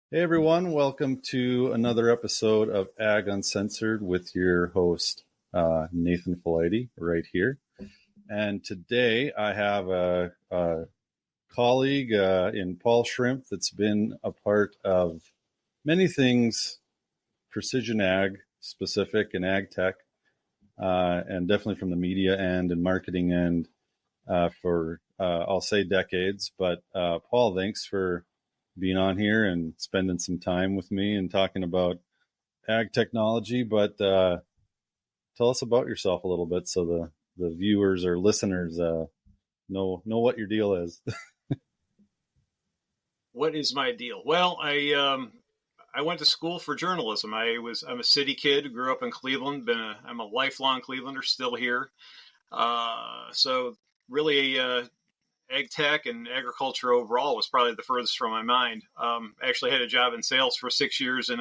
Hey everyone, welcome to another episode of Ag Uncensored with your host, Nathan Filati, right here. And today I have a colleague in Paul Schrimpf that's been a part of many things precision ag specific and ag tech, and definitely from the media end and marketing end for, I'll say, decades. But Paul, thanks for being on here and spending some time with me and talking about ag technology. But tell us about yourself a little bit so the viewers or listeners know what your deal is. What is my deal? Well, I went to school for journalism. I'm a city kid, grew up in Cleveland. I'm a lifelong Clevelander, still here. So really, ag tech and agriculture overall was probably the furthest from my mind. I actually had a job in sales for 6 years in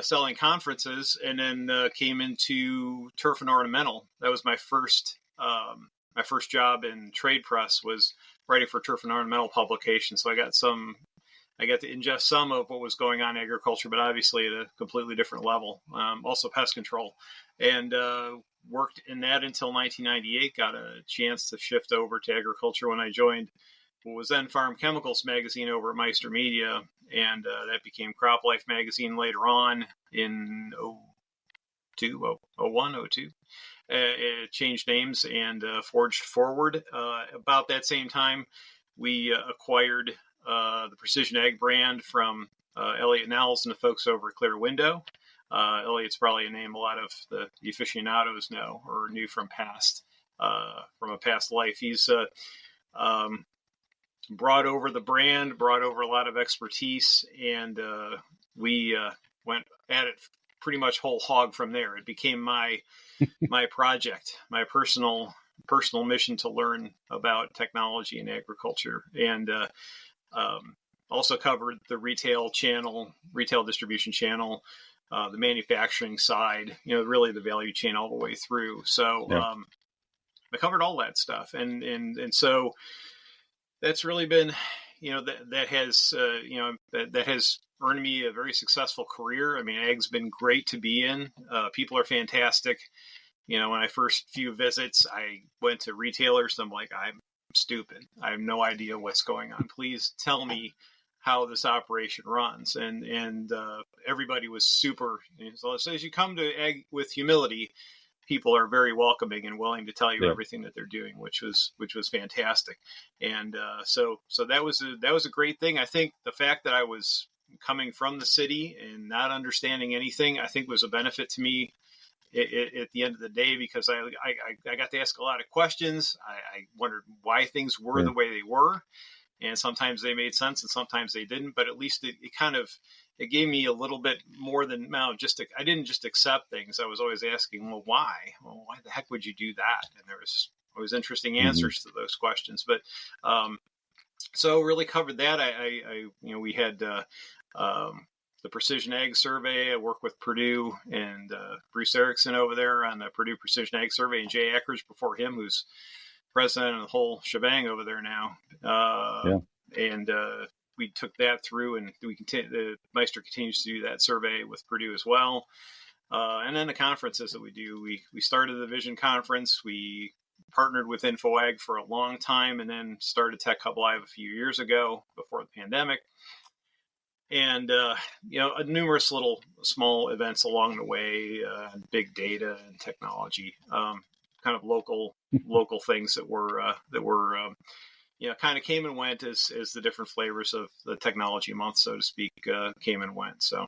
selling conferences, and then came into turf and ornamental. That was my first job in trade press, was writing for turf and ornamental publications. So I got to ingest some of what was going on in agriculture, but obviously at a completely different level. Also pest control, and worked in that until 1998. Got a chance to shift over to agriculture when I joined what was then Farm Chemicals magazine over at Meister Media, and that became Crop Life magazine later on in 02. It changed names and forged forward. About that same time, we acquired the Precision Ag brand from Elliot Nels and the folks over at Clear Window. Elliot's probably a name a lot of the aficionados know or knew from a past life. He's brought over the brand, brought over a lot of expertise, and we went at it pretty much whole hog from there. It became my project, my personal mission to learn about technology and agriculture, and also covered the retail distribution channel, the manufacturing side, really the value chain all the way through. So yeah. I covered all that stuff, and so that's really been, that has earned me a very successful career. I mean, ag's been great to be in. People are fantastic. When I first few visits, I went to retailers. I'm like, I'm stupid. I have no idea what's going on. Please tell me how this operation runs. And everybody was super. So as you come to ag with humility, people are very welcoming and willing to tell you everything that they're doing, which was fantastic. And so that was a great thing. I think the fact that I was coming from the city and not understanding anything, I think was a benefit to me at the end of the day, because I got to ask a lot of questions. I wondered why things were the way they were, and sometimes they made sense and sometimes they didn't. But at least it gave me a little bit more than I didn't just accept things. I was always asking, well, why? Well, why the heck would you do that? And there was always interesting answers to those questions. But so really covered that. We had the Precision Ag Survey. I work with Purdue and Bruce Erickson over there on the Purdue Precision Ag Survey, and Jay Eckridge before him, who's president of the whole shebang over there now. And we took that through, and the Meister continues to do that survey with Purdue as well. And then the conferences that we do, we started the Vision Conference. We partnered with InfoAg for a long time, and then started Tech Hub Live a few years ago before the pandemic. And, numerous little small events along the way, big data and technology, kind of local things that were kind of came and went as the different flavors of the technology month, so to speak, came and went. So,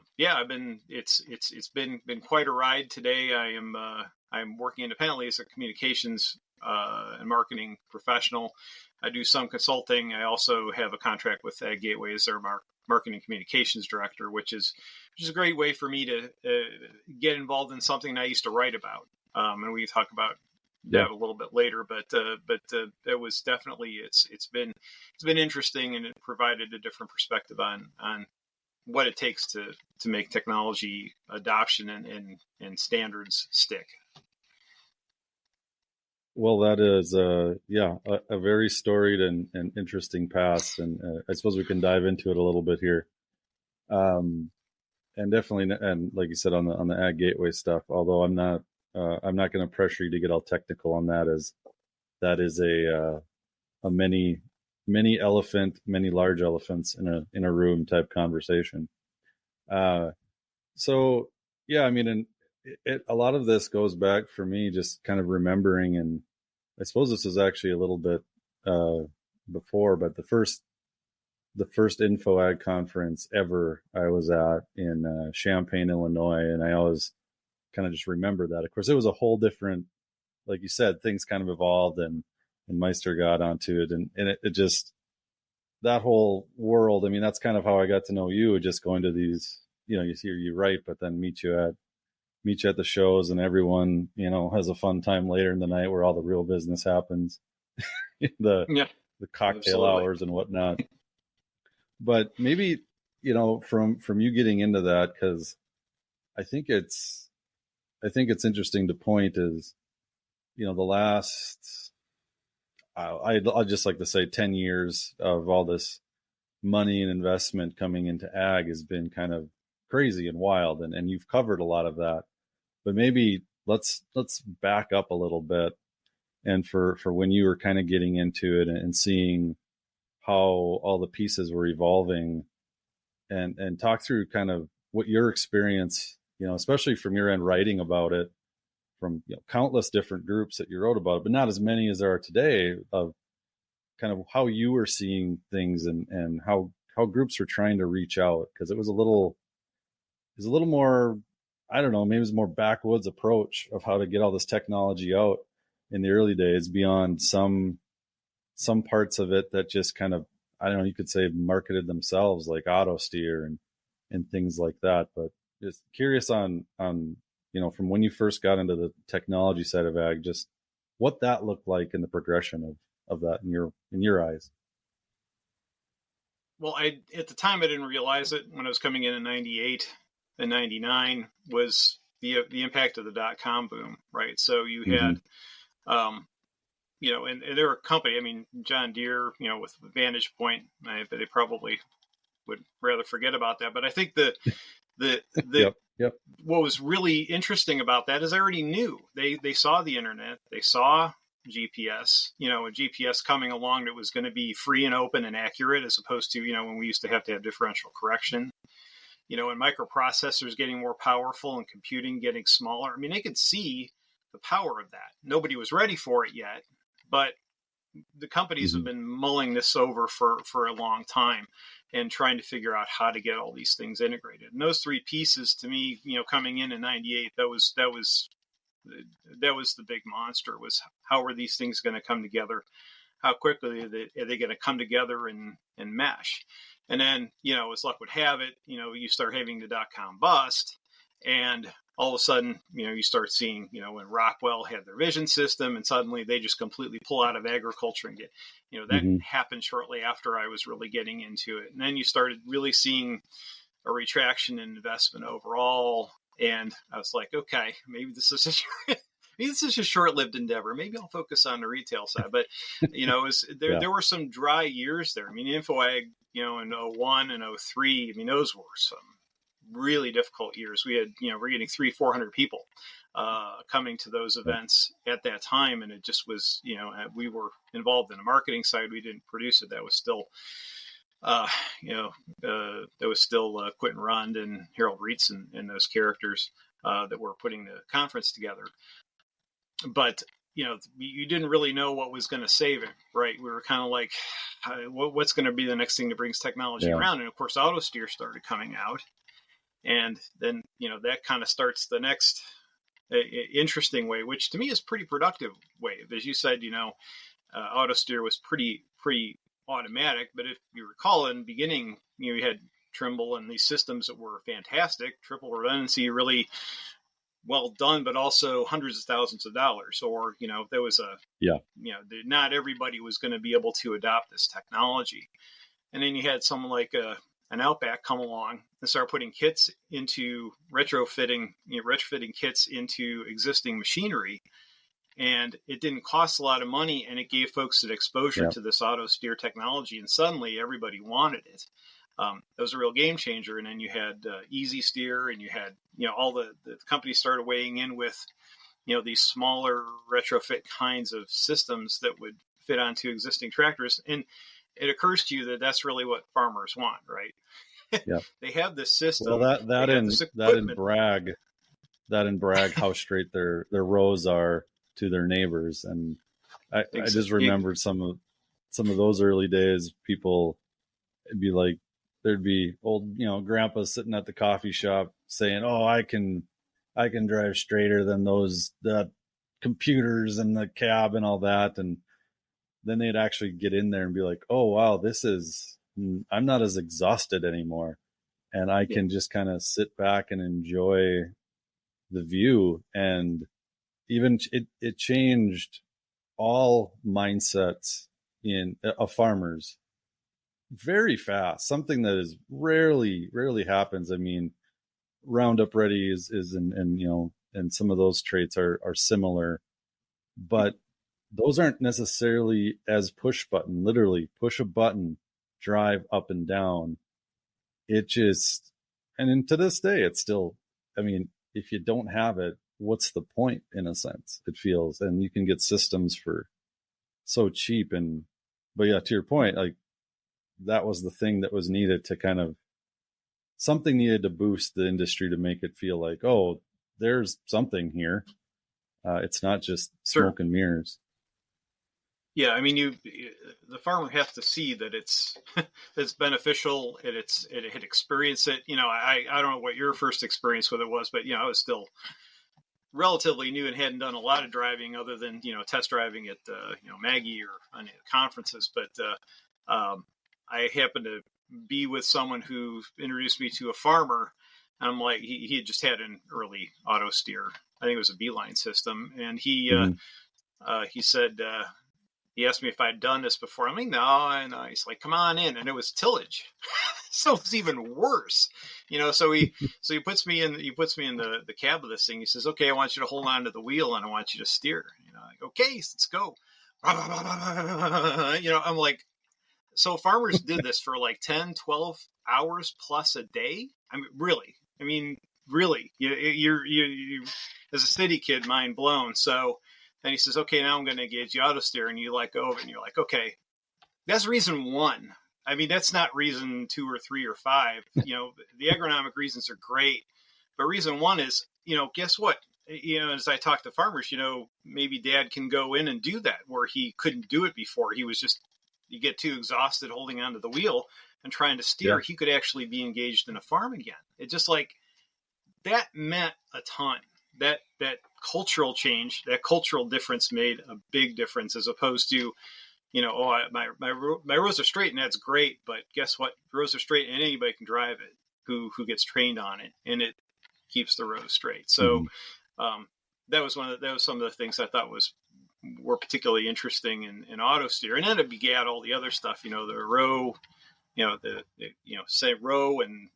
it's been quite a ride. Today I'm working independently as a communications and marketing professional. I do some consulting. I also have a contract with Ag Gateway as their marketing communications director, which is a great way for me to get involved in something I used to write about. And we can talk about that a little bit later. But it was definitely it's been interesting, and it provided a different perspective on what it takes to make technology adoption and standards stick. Well, that is, a very storied and interesting past, and I suppose we can dive into it a little bit here. Um, and definitely, and like you said on the ag gateway stuff, although I'm not going to pressure you to get all technical on that, as that is a many large elephants in a room type conversation. Uh, so yeah, I mean, and a lot of this goes back for me, just kind of remembering, and I suppose this is actually a little bit uh, before, but the first info ag conference ever I was at in Champaign, Illinois, and I always kind of just remember that. Of course, it was a whole different, like you said, things kind of evolved, and Meister got onto it, and it just, that whole world. I mean, that's kind of how I got to know you, just going to these, you hear you write, but then meet you at the shows, and everyone, has a fun time later in the night where all the real business happens, the Yeah, the cocktail absolutely. hours and whatnot. But maybe, from you getting into that, because I think it's I think it's interesting to point is, the last, I'd just like to say 10 years of all this money and investment coming into ag has been kind of crazy and wild, and you've covered a lot of that. But maybe let's back up a little bit, and for when you were kind of getting into it and seeing how all the pieces were evolving, and talk through kind of what your experience, especially from your end writing about it, from countless different groups that you wrote about, but not as many as there are today, of kind of how you were seeing things, and how groups were trying to reach out, because it was a little more, I don't know, maybe it was a more backwoods approach of how to get all this technology out in the early days, beyond some parts of it that just kind of, I don't know, you could say marketed themselves, like auto steer and things like that. But just curious on from when you first got into the technology side of ag, just what that looked like in the progression of that in your eyes. Well, at the time I didn't realize it when I was coming in 98 and 99 was the impact of the .com boom, right? So you Mm-hmm. had and they're a company. I mean, John Deere, with Vantage Point, they probably would rather forget about that. But I think the Yep. Yep. what was really interesting about that is I already knew they saw the internet, they saw GPS, a GPS coming along that was going to be free and open and accurate, as opposed to when we used to have differential correction. And microprocessors getting more powerful and computing getting smaller. I mean, they could see the power of that. Nobody was ready for it yet, but the companies have Mm-hmm. been mulling this over for a long time and trying to figure out how to get all these things integrated. And those three pieces, to me, coming in '98, that was the big monster. Was how are these things going to come together? How quickly are they going to come together and mesh? And then, as luck would have it, you start having the .com bust, and all of a sudden, you start seeing, when Rockwell had their vision system, and suddenly they just completely pull out of agriculture and get, that Mm-hmm. happened shortly after I was really getting into it. And then you started really seeing a retraction in investment overall. And I was like, okay, maybe this is maybe this is a short-lived endeavor. Maybe I'll focus on the retail side. But Yeah. there were some dry years there. I mean, InfoAg, in '01 and '03. I mean, those were some really difficult years. We had, we're getting 300-400 people coming to those Yeah. events at that time, and it just was, we were involved in the marketing side. We didn't produce it. That was still uh, there was still Quentin Rund and Harold Reitz and those characters that were putting the conference together. But you didn't really know what was going to save it, right? We were kind of like, what's going to be the next thing that brings technology Yeah. around? And of course, AutoSteer started coming out, and then that kind of starts the next interesting way, which to me is pretty productive wave. As you said, AutoSteer was pretty automatic. But if you recall, in the beginning, you had Trimble and these systems that were fantastic, triple redundancy, really well done, but also hundreds of thousands of dollars. Or there was Yeah. not everybody was going to be able to adopt this technology. And then you had someone like an Outback come along and start putting kits into retrofitting kits into existing machinery, and it didn't cost a lot of money, and it gave folks an exposure to this auto steer technology, and suddenly everybody wanted it. It was a real game changer. And then you had easy steer, and you had, all the companies started weighing in with, these smaller retrofit kinds of systems that would fit onto existing tractors. And it occurs to you that that's really what farmers want, right? Yeah. They have this system. Well, that and brag how straight their rows are to their neighbors. And I just remembered some of those early days. People, it'd be like, there'd be old, grandpa sitting at the coffee shop saying, "Oh, I can drive straighter than the computers and the cab and all that." And then they'd actually get in there and be like, "Oh, wow, I'm not as exhausted anymore. And I can just kind of sit back and enjoy the view." And even it changed all mindsets of farmers very fast. Something that is rarely happens. I mean, Roundup Ready is and some of those traits are similar, but those aren't necessarily as push button. Literally push a button, drive up and down. It just, and to this day, it's still, I mean, if you don't have it, what's the point, in a sense, it feels. And you can get systems for so cheap. But yeah, to your point, like, that was the thing that was needed to kind of, something needed to boost the industry to make it feel like, oh, there's something here. It's not just smoke and mirrors. Yeah, I mean, the farmer has to see that it's beneficial, and it had experienced it. I don't know what your first experience with it was, but I was still relatively new and hadn't done a lot of driving other than test driving at Maggie or on conferences. But I happened to be with someone who introduced me to a farmer, and I'm like, he had just had an early auto steer. I think it was a Beeline system, and he said. He asked me if I'd done this before. I'm like, no. He's like, come on in. And it was tillage. So it's even worse, so he puts me in the cab of this thing. He says, okay, I want you to hold on to the wheel and I want you to steer, like, okay, let's go. I'm like, so farmers did this for like 10, 12 hours plus a day. Really, you're as a city kid, mind blown. So then he says, okay, now I'm going to engage the auto steer, and you let go of it, and you're like, okay, that's reason one. I mean, that's not reason 2 or 3 or 5. The agronomic reasons are great, but reason one is, guess what? As I talk to farmers, maybe dad can go in and do that where he couldn't do it before. He was just, you get too exhausted holding onto the wheel and trying to steer. Yeah. He could actually be engaged in a farm again. It just like, that meant a ton. That cultural change, that cultural difference made a big difference, as opposed to, my rows are straight and that's great, but guess what? Rows are straight and anybody can drive it who gets trained on it, and it keeps the rows straight. So that was some of the things I thought were particularly interesting in auto steer, and then it begat all the other stuff. The row, say row and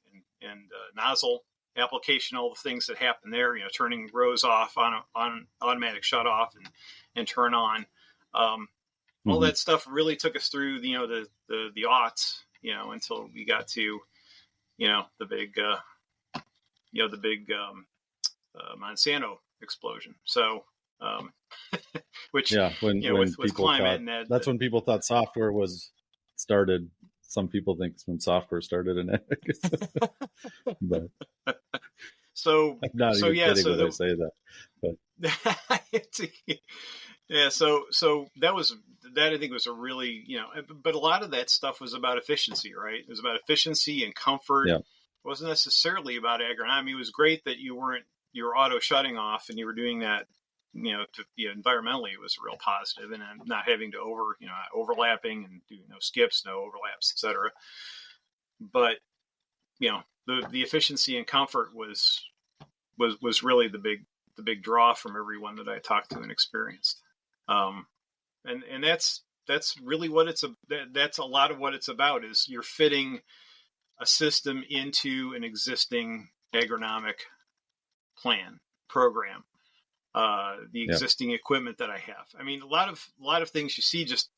nozzle application, all the things that happen there, turning rows off on automatic shut off and turn on. All that stuff really took us through, the aughts, until we got to, the big Monsanto explosion. So, which, when with climate and that's when people thought software was started. Some people think it's when software started in it. But so I'm not even kidding when I say that. But yeah, so that I think was a really, but a lot of that stuff was about efficiency, right? It was about efficiency and comfort. Yeah. It wasn't necessarily about agronomy. It was great that you were auto shutting off and you were doing that, environmentally it was real positive, and not having to overlapping and do no skips, no overlaps, etc. But, the efficiency and comfort was really the big draw from everyone that I talked to and experienced. And that's really what that's a lot of what it's about, is you're fitting a system into an existing agronomic program. the existing equipment that I have. I mean, a lot of things you see, just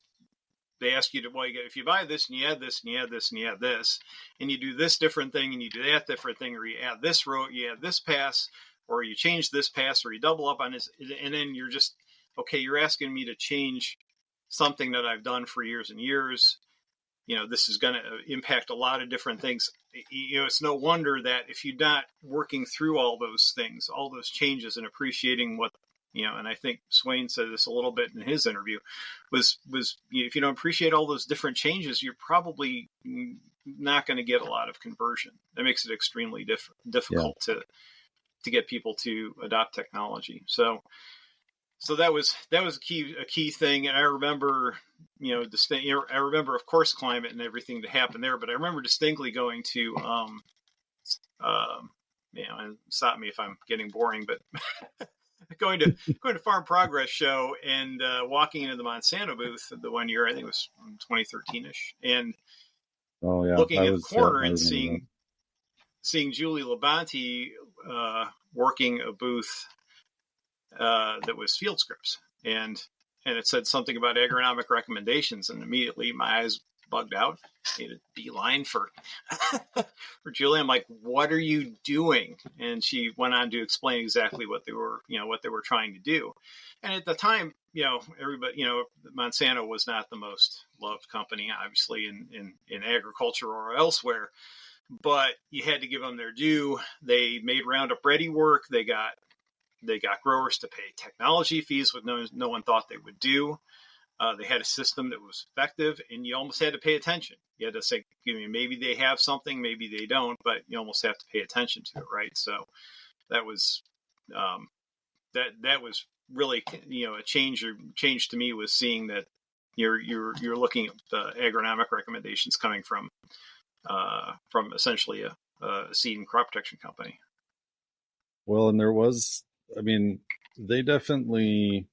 they ask you to, well, if you buy this and you add this and you add this and you add this, and you do this different thing and you do that different thing, or you add this row, you add this pass, or you change this pass, or you double up on this, and then you're just, okay, you're asking me to change something that I've done for years and years. This is going to impact a lot of different things. It's no wonder that if you're not working through all those things, all those changes, and appreciating what, and I think Swain said this a little bit in his interview, was if you don't appreciate all those different changes, you're probably not going to get a lot of conversion. That makes it extremely difficult to get people to adopt technology. So that was a key thing. And I remember, I remember, of course, climate and everything that happened there, but I remember distinctly going to, and stop me if I'm getting boring, but going to Farm Progress Show and walking into the Monsanto booth the one year, I think it was 2013-ish, and looking at the corner and seeing Julie Labonte working a booth that was field scripts, and it said something about agronomic recommendations, and immediately my eyes bugged out. Made a beeline for Julie. I'm like, what are you doing? And she went on to explain exactly what they were trying to do. And at the time, everybody, Monsanto was not the most loved company, obviously, in agriculture or elsewhere, but you had to give them their due. They made Roundup Ready work. They got growers to pay technology fees, which no one thought they would do. They had a system that was effective, and you almost had to pay attention. You had to say, maybe they have something, maybe they don't, but you almost have to pay attention to it, right? So that was that was really, a change to me, was seeing that you're looking at the agronomic recommendations coming from essentially a seed and crop protection company. Well, and there was, they definitely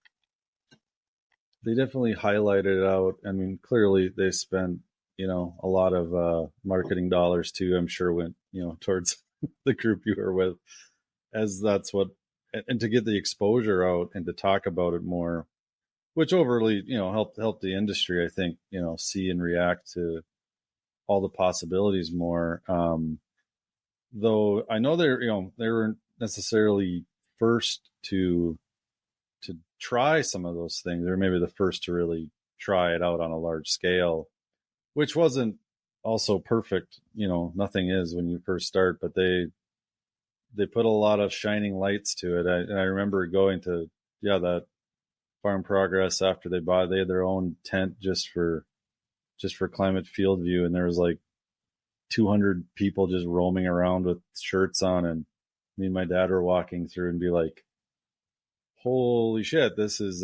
highlighted it out. Clearly they spent, a lot of marketing dollars too, I'm sure went, towards the group you were with, as that's what, and to get the exposure out and to talk about it more, which overly, helped the industry, I think, see and react to all the possibilities more. Though I know they weren't necessarily first to try some of those things. They're maybe the first to really try it out on a large scale, which wasn't also perfect. Nothing is when you first start, but they put a lot of shining lights to it. I remember going to, that Farm Progress after they had their own tent just for Climate Field View. And there was like 200 people just roaming around with shirts on. And me and my dad were walking through and be like, holy shit, this is,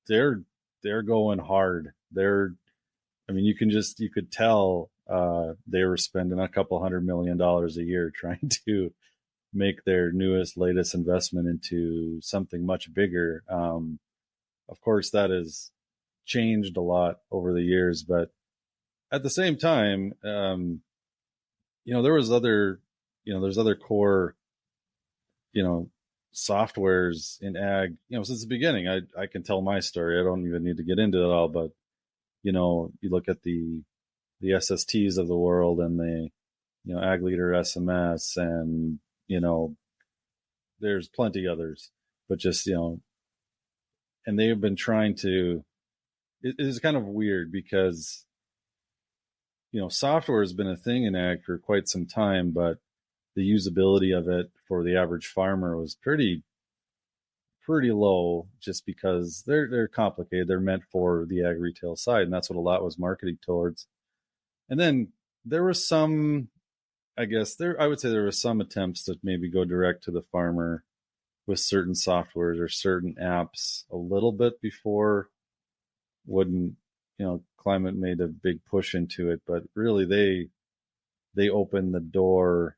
they're going hard. You could tell, they were spending a couple $100 million a year trying to make their latest investment into something much bigger. Of course, that has changed a lot over the years, but at the same time, there's other core, softwares in ag, since the beginning. I can tell my story. I don't even need to get into it all, but, you look at the SSTs of the world and the, Ag Leader SMS, and, there's plenty others, but just, and they have been trying to, it is kind of weird because, software has been a thing in ag for quite some time, but the usability of it for the average farmer was pretty low, just because they're complicated. They're meant for the ag retail side, and that's what a lot was marketing towards. And then there was some, I would say there were some attempts to maybe go direct to the farmer with certain softwares or certain apps a little bit before when, Climate made a big push into it, but really they opened the door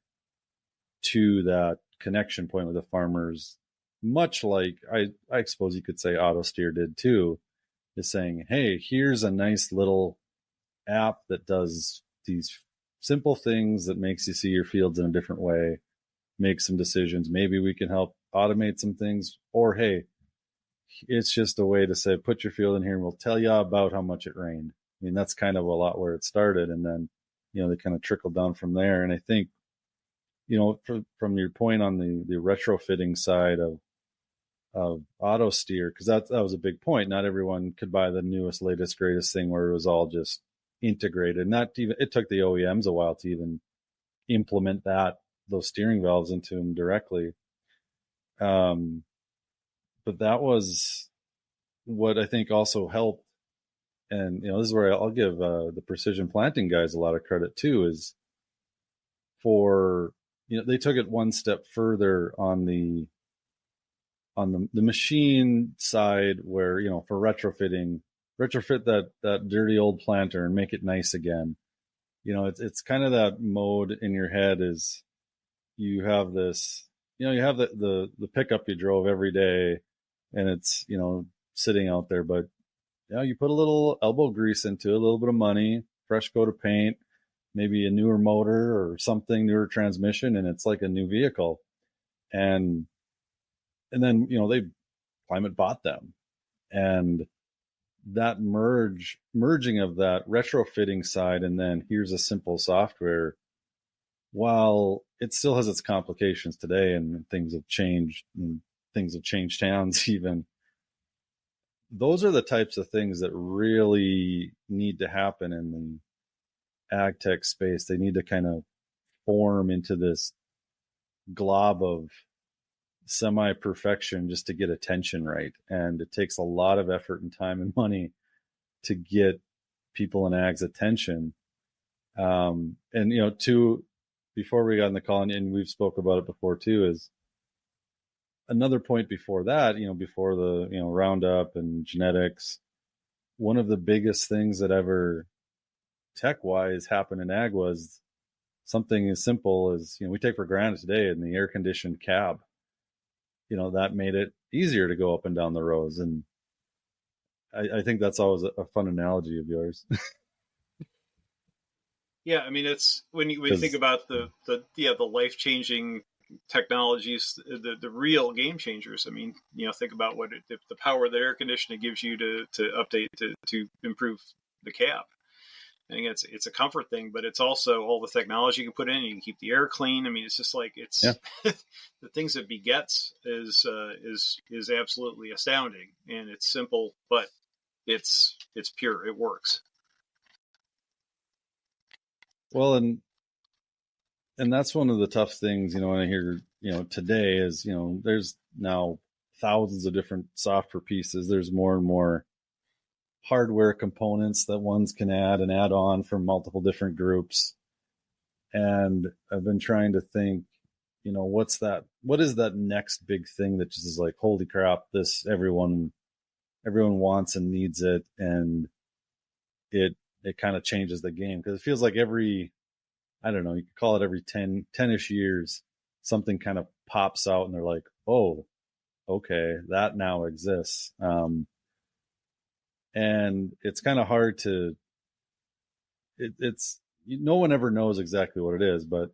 to that connection point with the farmers, much like I suppose you could say AutoSteer did too, is saying, hey, here's a nice little app that does these simple things that makes you see your fields in a different way, make some decisions. Maybe we can help automate some things, or hey, it's just a way to say, put your field in here and we'll tell you about how much it rained. I mean, that's kind of a lot where it started. And then, they kind of trickled down from there. And I think, from your point on the retrofitting side of auto steer, because that was a big point. Not everyone could buy the newest, latest, greatest thing where it was all just integrated. Not even, it took the OEMs a while to even implement those steering valves into them directly. But that was what I think also helped. And, this is where I'll give the precision planting guys a lot of credit too, is for, they took it one step further on the machine side where, for retrofit that dirty old planter and make it nice again. It's kind of that mode in your head is you have this, you have the pickup you drove every day and it's, sitting out there, but you put a little elbow grease into it, a little bit of money, fresh coat of paint, maybe a newer motor or something, newer transmission, and it's like a new vehicle. And then, Climate bought them. And that merging of that retrofitting side, and then here's a simple software, while it still has its complications today and things have changed hands even, those are the types of things that really need to happen in the ag tech space. They need to kind of form into this glob of semi-perfection just to get attention right. And it takes a lot of effort and time and money to get people in ag's attention. And, before we got in the call, and we've spoke about it before too, is another point before that, before the, Roundup and genetics, one of the biggest things that ever tech-wise happened in ag was something as simple as, we take for granted today in the air-conditioned cab. That made it easier to go up and down the roads. And I think that's always a fun analogy of yours. Yeah, I mean, it's when you think about the life-changing technologies, the real game changers. I mean, think about if the power that air conditioning gives you to update to improve the cab. I think it's a comfort thing, but it's also all the technology you can put in. You can keep the air clean. I mean, it's just like the things it begets is absolutely astounding, and it's simple, but it's pure. It works. Well, and that's one of the tough things, when I hear, today is, there's now thousands of different software pieces. There's more and more hardware components that ones can add and add on from multiple different groups. And I've been trying to think, what is that next big thing that just is like, holy crap, this everyone wants and needs it. And it kind of changes the game, because it feels like I don't know, you could call it every 10-ish years, something kind of pops out and they're like, oh, okay, that now exists. And it's kind of hard no one ever knows exactly what it is, but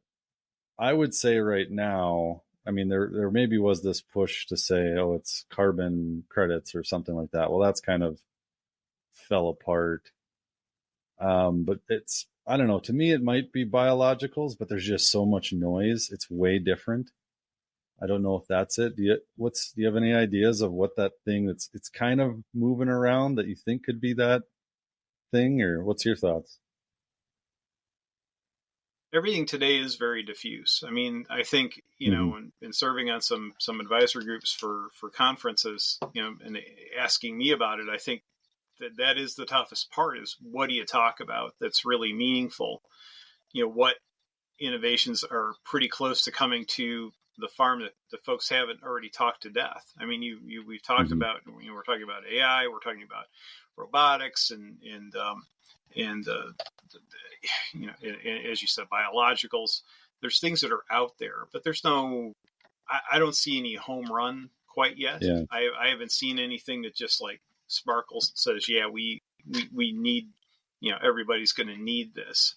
I would say right now, I mean, there maybe was this push to say, oh, it's carbon credits or something like that. Well, that's kind of fell apart. But I don't know, to me, it might be biologicals, but there's just so much noise. It's way different. I don't know if that's it. Do you have any ideas of what that thing it's kind of moving around that you think could be that thing, or what's your thoughts? Everything today is very diffuse. I mean, I think, in serving on some advisory groups for conferences, and asking me about it, I think that is the toughest part, is what do you talk about that's really meaningful? What innovations are pretty close to coming to the farm that the folks haven't already talked to death. I mean, we've talked about, we're talking about AI, we're talking about robotics and as you said, biologicals. There's things that are out there, but there's I don't see any home run quite yet. Yeah. I haven't seen anything that just like sparkles and says, yeah, we need, everybody's going to need this.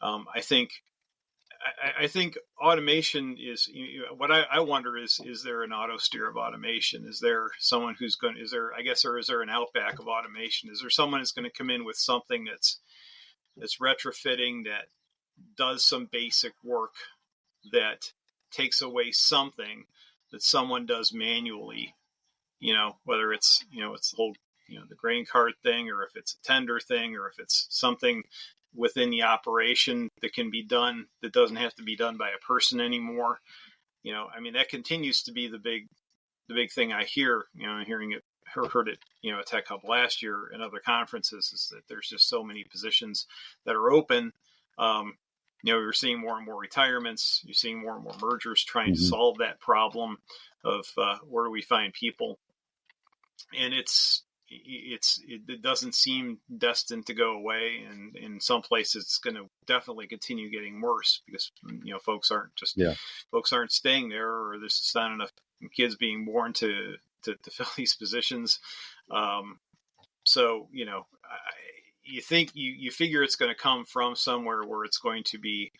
I think I think automation is, what I wonder is there an auto steer of automation? Is there someone who's going, is there, I guess, or is there an outback of automation? Is there someone who's going to come in with something that's retrofitting, that does some basic work, that takes away something that someone does manually, whether it's, it's the whole, the grain cart thing, or if it's a tender thing, or if it's something within the operation that can be done, that doesn't have to be done by a person anymore. I mean, that continues to be the big thing I hear, hearing it, heard it, at Tech Hub last year and other conferences, is that there's just so many positions that are open. You're seeing more and more retirements. You're seeing more and more mergers trying to solve that problem of where do we find people, and it doesn't seem destined to go away, and in some places it's going to definitely continue getting worse, because folks aren't staying there, or there's just not enough kids being born to fill these positions. So you think you figure it's going to come from somewhere where it's going to be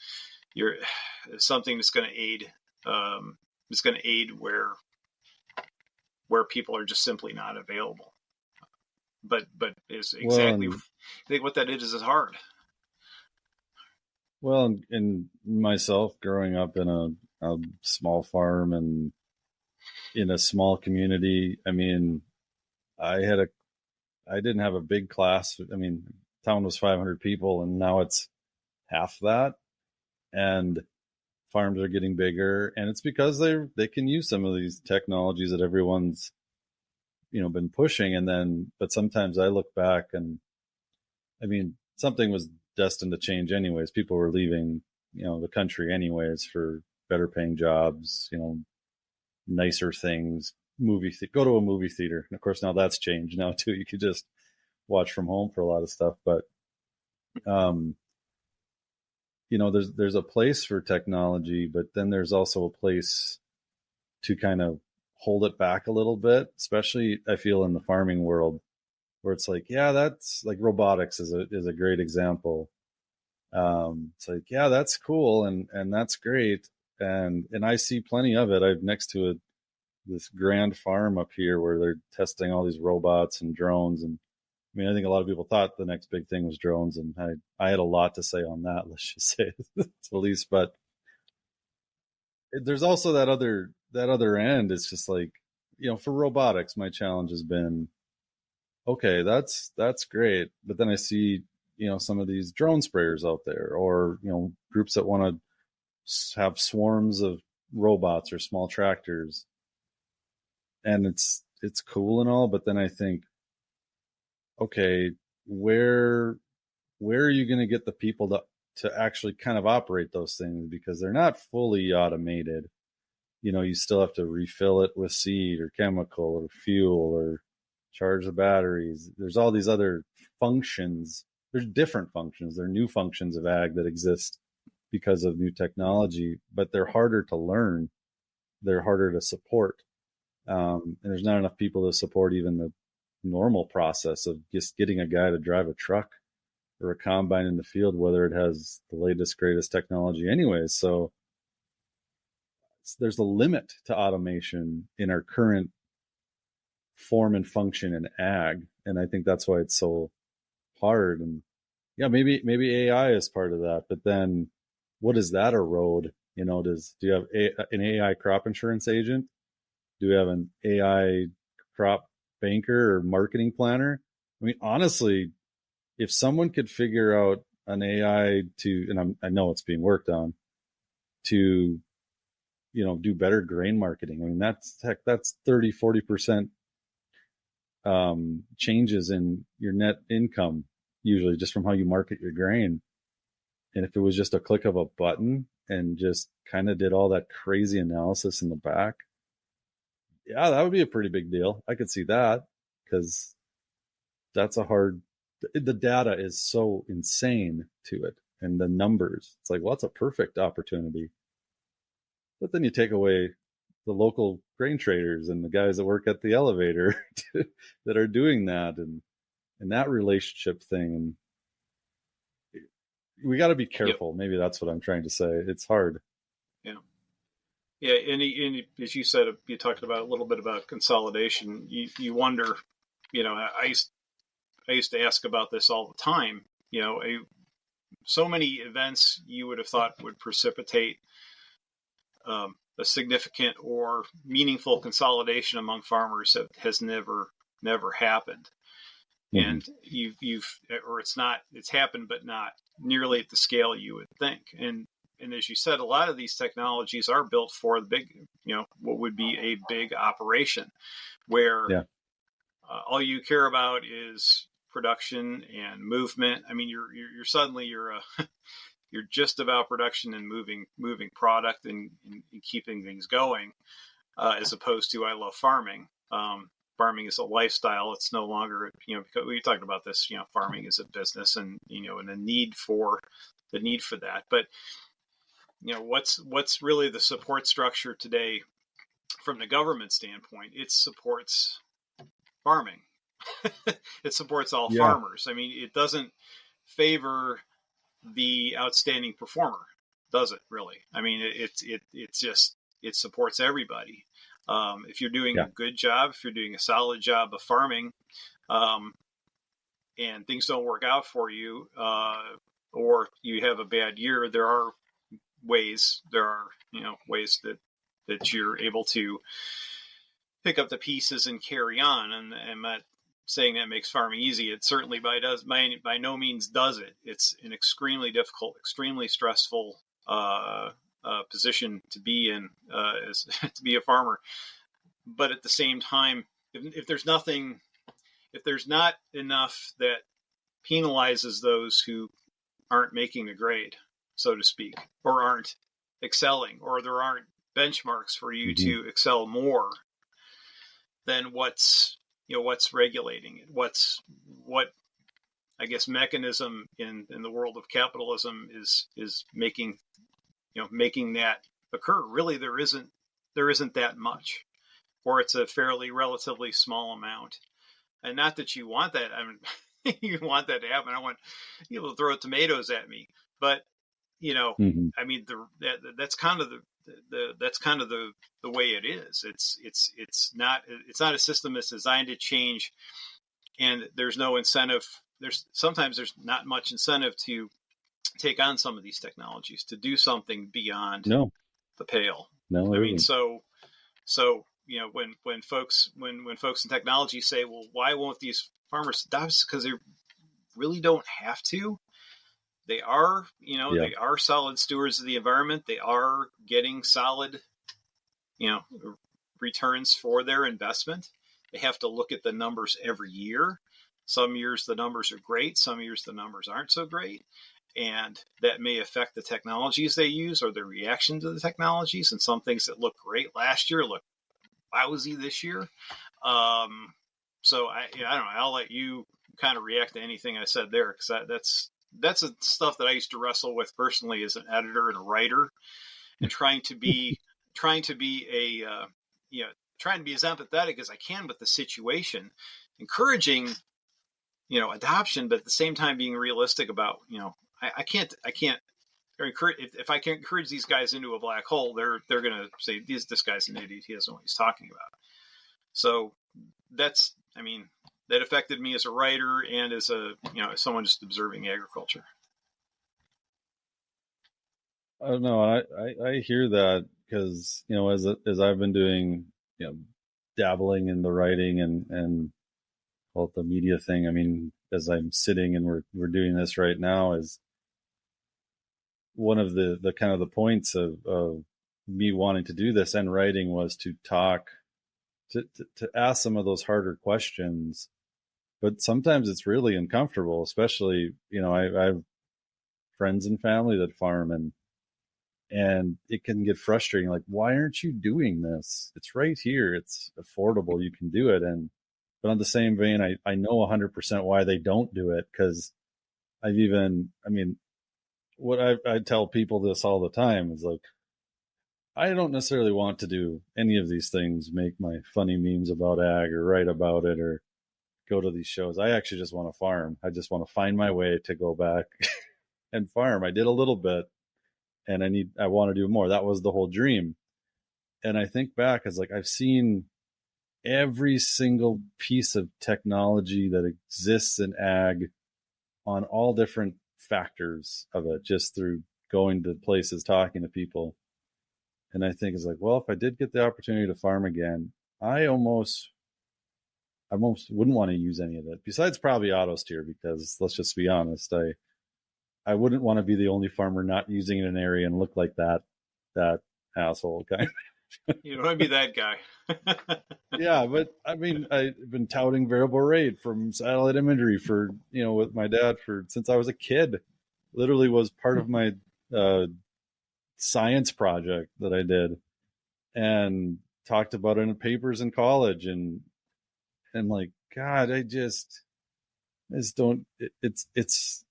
something that's going to aid. It's going to aid where people are just simply not available. But is exactly, I think what that is hard. Well, and myself growing up in a small farm and in a small community, I mean, I didn't have a big class. I mean, town was 500 people, and now it's half that. And farms are getting bigger, and it's because they can use some of these technologies that everyone's been pushing. But sometimes I look back, and I mean, something was destined to change anyways. People were leaving the country anyways for better paying jobs, nicer things, go to a movie theater. And of course now that's changed now too. You could just watch from home for a lot of stuff. But there's a place for technology, but then there's also a place to kind of hold it back a little bit, especially I feel in the farming world, where it's like, yeah, that's like robotics is a great example. It's like, yeah, that's cool. And that's great. And I see plenty of it. I'm next to this grand farm up here where they're testing all these robots and drones. And I mean, I think a lot of people thought the next big thing was drones, and I had a lot to say on that, let's just say at least. But there's also that other end. It's just like, for robotics, my challenge has been, okay, that's great. But then I see, some of these drone sprayers out there, or, groups that want to have swarms of robots or small tractors. And it's cool and all, but then I think, okay, where are you going to get the people to actually kind of operate those things? Because they're not fully automated. You still have to refill it with seed or chemical or fuel or charge the batteries. There's all these other functions. There's different functions. There are new functions of ag that exist because of new technology, but they're harder to learn. They're harder to support. And there's not enough people to support even the normal process of just getting a guy to drive a truck or a combine in the field, whether it has the latest, greatest technology anyways. So there's a limit to automation in our current form and function in ag. And I think that's why it's so hard. And yeah, maybe AI is part of that, but then what does that erode? Do you have an AI crop insurance agent? Do we have an AI crop banker or marketing planner? I mean, honestly, if someone could figure out an AI and I know it's being worked on, to, do better grain marketing. I mean, that's 30, 40% changes in your net income, usually just from how you market your grain. And if it was just a click of a button and just kind of did all that crazy analysis in the back, yeah, that would be a pretty big deal. I could see that, because the data is so insane to it, and the numbers, it's like, well, that's a perfect opportunity. But then you take away the local grain traders and the guys that work at the elevator that are doing that, and that relationship thing. And we got to be careful. Yep. Maybe that's what I'm trying to say. It's hard. Yeah. Yeah. And as you said, you talked about a little bit about consolidation. You wonder, I used to ask about this all the time. So many events you would have thought would precipitate a significant or meaningful consolidation among farmers that has never happened. Mm-hmm. And it's happened, but not nearly at the scale you would think. And as you said, a lot of these technologies are built for the big, what would be a big operation where all you care about is production and movement. I mean, you're just about production and moving product and keeping things going, as opposed to I love farming. Farming is a lifestyle. It's no longer, because we talked about this, farming is a business and, and the need for that. But, what's really the support structure today from the government standpoint? It supports farming. It supports all farmers. I mean, it doesn't favor the outstanding performer, does it really? I mean, it supports everybody. If you're doing a good job, if you're doing a solid job of farming, and things don't work out for you, or you have a bad year, there are ways that you're able to pick up the pieces and carry on. And I'm not saying that makes farming easy. It certainly by no means does it. It's an extremely difficult, extremely stressful position to be in, to be a farmer. But at the same time, if there's not enough that penalizes those who aren't making the grade, so to speak, or aren't excelling, or there aren't benchmarks for you to excel more, then what's regulating it? What I guess mechanism in the world of capitalism is making that occur? Really, there isn't that much, or it's a fairly relatively small amount. And not that you want that. I mean, you want that to happen. I want people to throw tomatoes at me, but I mean, that's kind of the way it is. It's not a system that's designed to change, and there's no incentive. Sometimes there's not much incentive to take on some of these technologies, to do something beyond the pale. No, I mean, so when folks in technology say, well, why won't these farmers adopt? Because they really don't have to. They are, they are solid stewards of the environment. They are getting solid, returns for their investment. They have to look at the numbers every year. Some years the numbers are great. Some years the numbers aren't so great. And that may affect the technologies they use or their reaction to the technologies. And some things that look great last year look lousy this year. So I don't know. I'll let you kind of react to anything I said there, because that's stuff that I used to wrestle with personally as an editor and a writer, and trying to be as empathetic as I can with the situation, encouraging, adoption, but at the same time being realistic about, I can't encourage, if I can't encourage these guys into a black hole, they're going to say this guy's an idiot. He doesn't know what he's talking about. So that affected me as a writer and as as someone just observing agriculture. I don't know. I hear that because, as I've been doing, dabbling in the writing and the media thing. I mean, as I'm sitting and we're doing this right now, is one of the kind of the points of me wanting to do this and writing was to talk, to ask some of those harder questions. But sometimes it's really uncomfortable, especially, I have friends and family that farm, and it can get frustrating. Like, why aren't you doing this? It's right here. It's affordable. You can do it. But on the same vein, I know 100% why they don't do it, because what I tell people this all the time is like, I don't necessarily want to do any of these things, make my funny memes about ag or write about it or go to these shows. I actually just want to farm. I just want to find my way to go back and farm. I did a little bit, and I want to do more. That was the whole dream. And I think back, as like, I've seen every single piece of technology that exists in ag on all different factors of it, just through going to places, talking to people. And I think it's like, well, if I did get the opportunity to farm again, I almost wouldn't want to use any of it, besides probably auto steer, because let's just be honest, I wouldn't want to be the only farmer not using it in an area and look like that asshole guy. You don't want to be that guy. Yeah, but I mean, I've been touting variable rate from satellite imagery for, with my dad since I was a kid. Literally was part of my science project that I did, and talked about it in papers in college, and like, God, I just don't. It's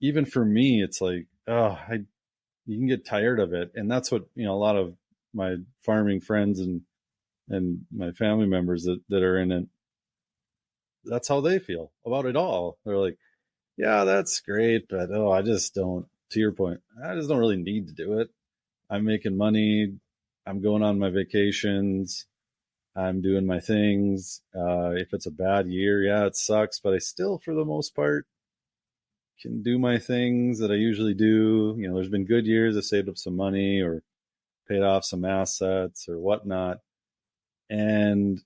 even for me, it's like, you can get tired of it, and that's what a lot of my farming friends and my family members that are in it, that's how they feel about it all. They're like, yeah, that's great, but I just don't, to your point, I just don't really need to do it. I'm making money, I'm going on my vacations, I'm doing my things. If it's a bad year, yeah, it sucks, but I still, for the most part, can do my things that I usually do. There's been good years I saved up some money or paid off some assets or whatnot. And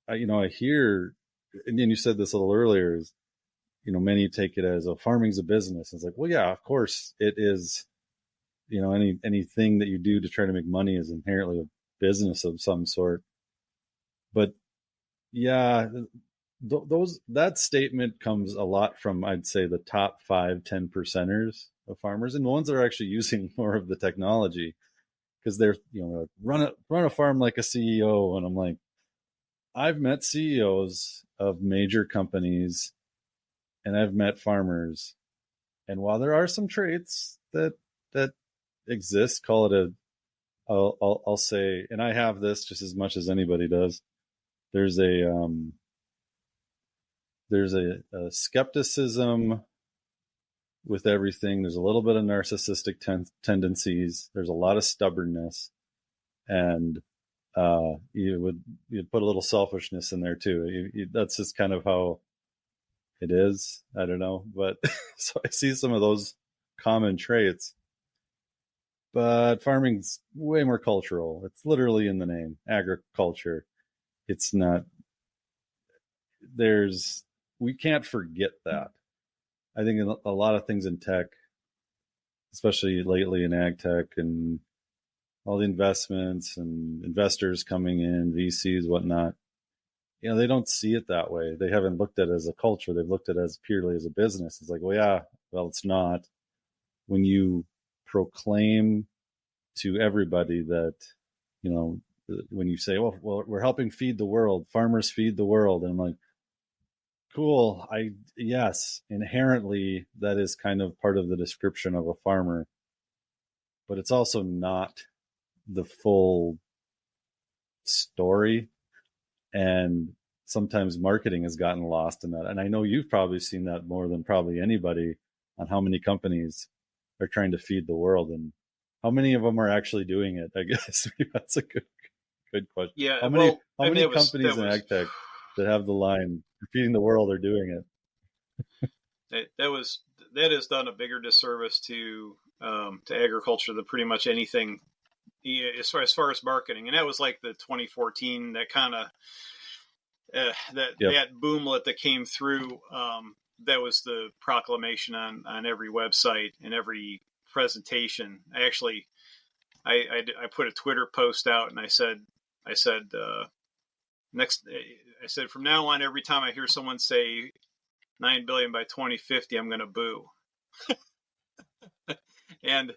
I hear, and then you said this a little earlier, is, many take it as, farming's a business. It's like, well, yeah, of course it is. Anything that you do to try to make money is inherently a business of some sort. But yeah, that statement comes a lot from, I'd say, the top 5-10% of farmers, and the ones that are actually using more of the technology, because they're run a farm like a CEO. And I'm like, I've met CEOs of major companies, and I've met farmers, and while there are some traits that exist, call it I'll say, and I have this just as much as anybody does. There's a skepticism with everything. There's a little bit of narcissistic tendencies. There's a lot of stubbornness, and you'd put a little selfishness in there too. That's just kind of how it is. I don't know, but so I see some of those common traits. But farming's way more cultural. It's literally in the name, agriculture. It's not. We can't forget that. I think a lot of things in tech, especially lately in ag tech, and all the investments and investors coming in, VCs, whatnot, they don't see it that way. They haven't looked at it as a culture. They've looked at it as purely as a business. It's like, well, yeah, well, it's not. When you proclaim to everybody that, when you say, well, we're helping feed the world, farmers feed the world. And I'm like, cool. Yes, inherently that is kind of part of the description of a farmer, but it's also not the full story. And sometimes marketing has gotten lost in that. And I know you've probably seen that more than probably anybody, on how many companies are trying to feed the world and how many of them are actually doing it. I guess that's a good question. Yeah. How many companies in ag tech that have the line feeding the world are doing it? That has done a bigger disservice to agriculture than pretty much anything, as far as marketing. And that was like the 2014, that kind of that boomlet that came through. That was the proclamation on every website and every presentation. I put a Twitter post out, and I said from now on, every time I hear someone say 9 billion by 2050, I'm going to boo. And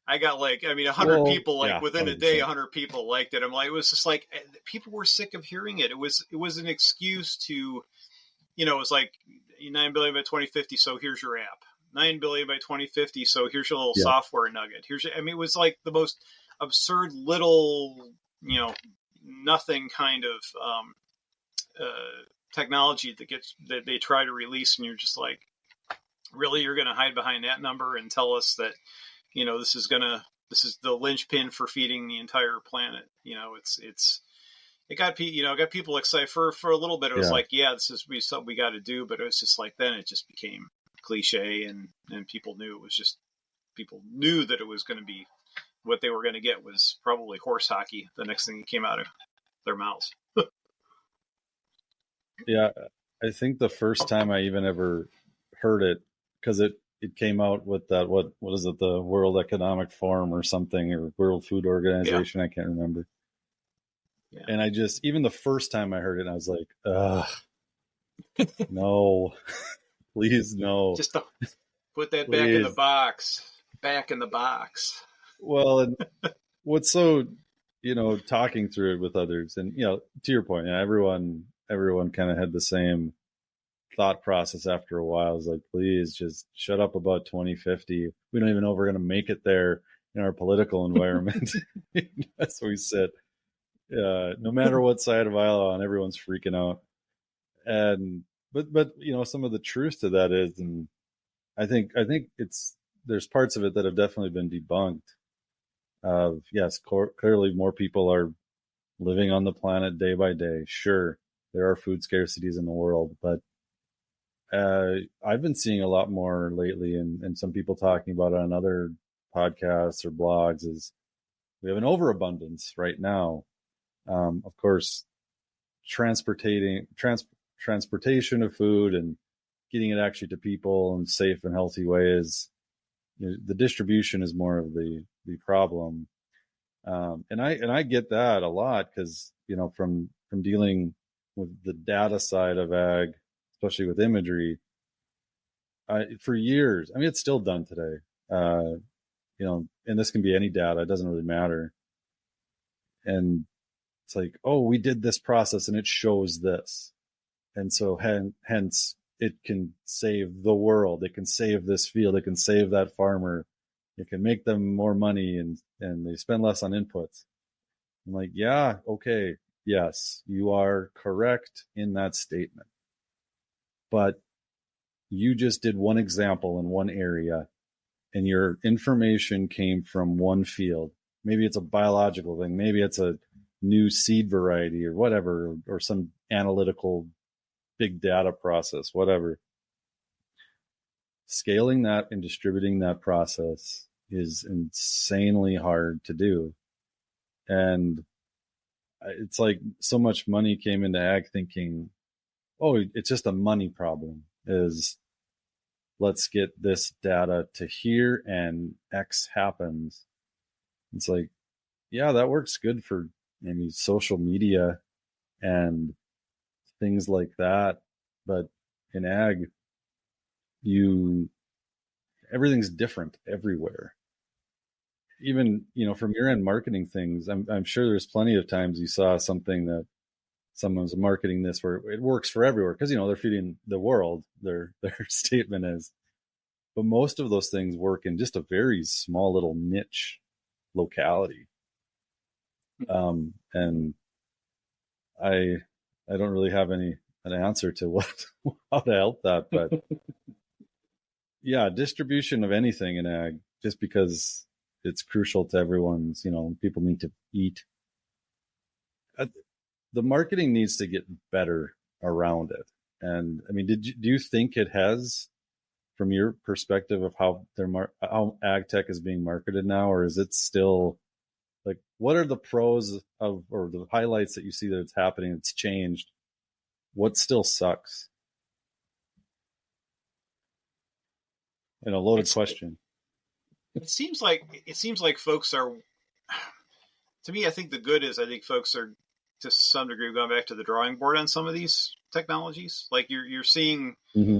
I got 100 people, within a day, 100 people liked it. I'm like, it was just like, people were sick of hearing it. It was an excuse to, it was like 9 billion by 2050. So here's your app. 9 billion by 2050. So here's your little software nugget. It was like the most absurd little, nothing kind of technology that they try to release. And you're just like, really, you're going to hide behind that number and tell us that, this is the linchpin for feeding the entire planet. It got people excited for a little bit. It was like, yeah, this is something we got to do. But it was just like, then it just became cliche, and people knew that it was going to be, what they were going to get was probably horse hockey. The next thing that came out of their mouths. Yeah. I think the first time I even ever heard it, because it came out with that, what is it, the World Economic Forum or something, or World Food Organization, I can't remember. Yeah. And even the first time I heard it, I was like, ugh, no, please no. Just put that back in the box. Back in the box. Well, and what's so, talking through it with others, and, to your point, everyone kind of had the same thought process after a while. I was like, please just shut up about 2050. We don't even know if we're going to make it there in our political environment. That's what we said. No matter what side of aisle on, everyone's freaking out. And but some of the truth to that is, and I think there's parts of it that have definitely been debunked. Yes, clearly more people are living on the planet day by day. Sure, there are food scarcities in the world, but I've been seeing a lot more lately, and some people talking about it on other podcasts or blogs, is we have an overabundance right now. Of course, transportation of food and getting it actually to people in safe and healthy ways. The distribution is more of the problem. And I get that a lot, because, from dealing with the data side of ag, especially with imagery, for years, it's still done today, and this can be any data, it doesn't really matter. And it's like, oh, we did this process and it shows this. And so hence it can save the world. It can save this field. It can save that farmer. It can make them more money, and they spend less on inputs. I'm like, yeah, okay. Yes, you are correct in that statement. But you just did one example in one area, and your information came from one field. Maybe it's a biological thing. Maybe it's a new seed variety or whatever, or some analytical big data process, whatever. Scaling that and distributing that process is insanely hard to do. And it's like so much money came into ag thinking, oh, it's just a money problem, is let's get this data to here and X happens. It's like, yeah, that works good for maybe social media and things like that. But in ag, everything's different everywhere. Even, from your end marketing things, I'm sure there's plenty of times you saw something that someone's marketing this where it works for everywhere, because, they're feeding the world, their statement is. But most of those things work in just a very small little niche locality. And I don't really have an answer to how to help that, but yeah, distribution of anything in ag, just because it's crucial to everyone's, people need to eat. The marketing needs to get better around it. And do you think it has, from your perspective of how ag tech is being marketed now, or is it still like, what are the pros of, or the highlights that you see that it's happening, it's changed? What still sucks? And a loaded question. It seems like folks are, to me, I think the good is, I think folks are to some degree going back to the drawing board on some of these technologies. Like you're seeing, mm-hmm.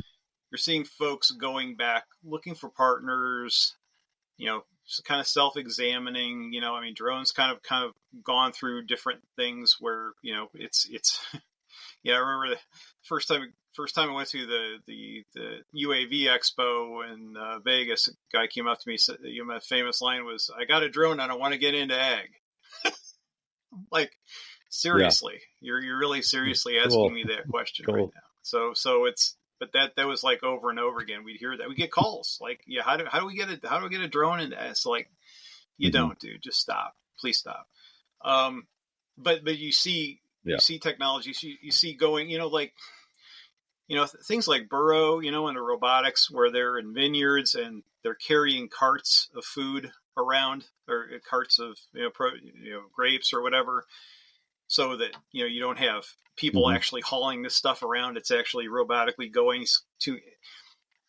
You're seeing folks going back, looking for partners, kind of self-examining, drones kind of gone through different things where, it's, yeah, I remember the first time I went to the UAV Expo in Vegas, a guy came up to me, said, my famous line was, "I got a drone and I want to get into ag." Like, seriously, you're really seriously asking me that question right now. So but that was like over and over again. We'd hear that. We get calls like, yeah, how do we get a drone? And it's like, you Mm-hmm. don't, dude. Just stop. Please stop. But you see technology. You see going, like, things like Burrow, in the robotics where they're in vineyards and they're carrying carts of food around, or carts of grapes or whatever, so that you don't have people Mm-hmm. actually hauling this stuff around. It's actually robotically going to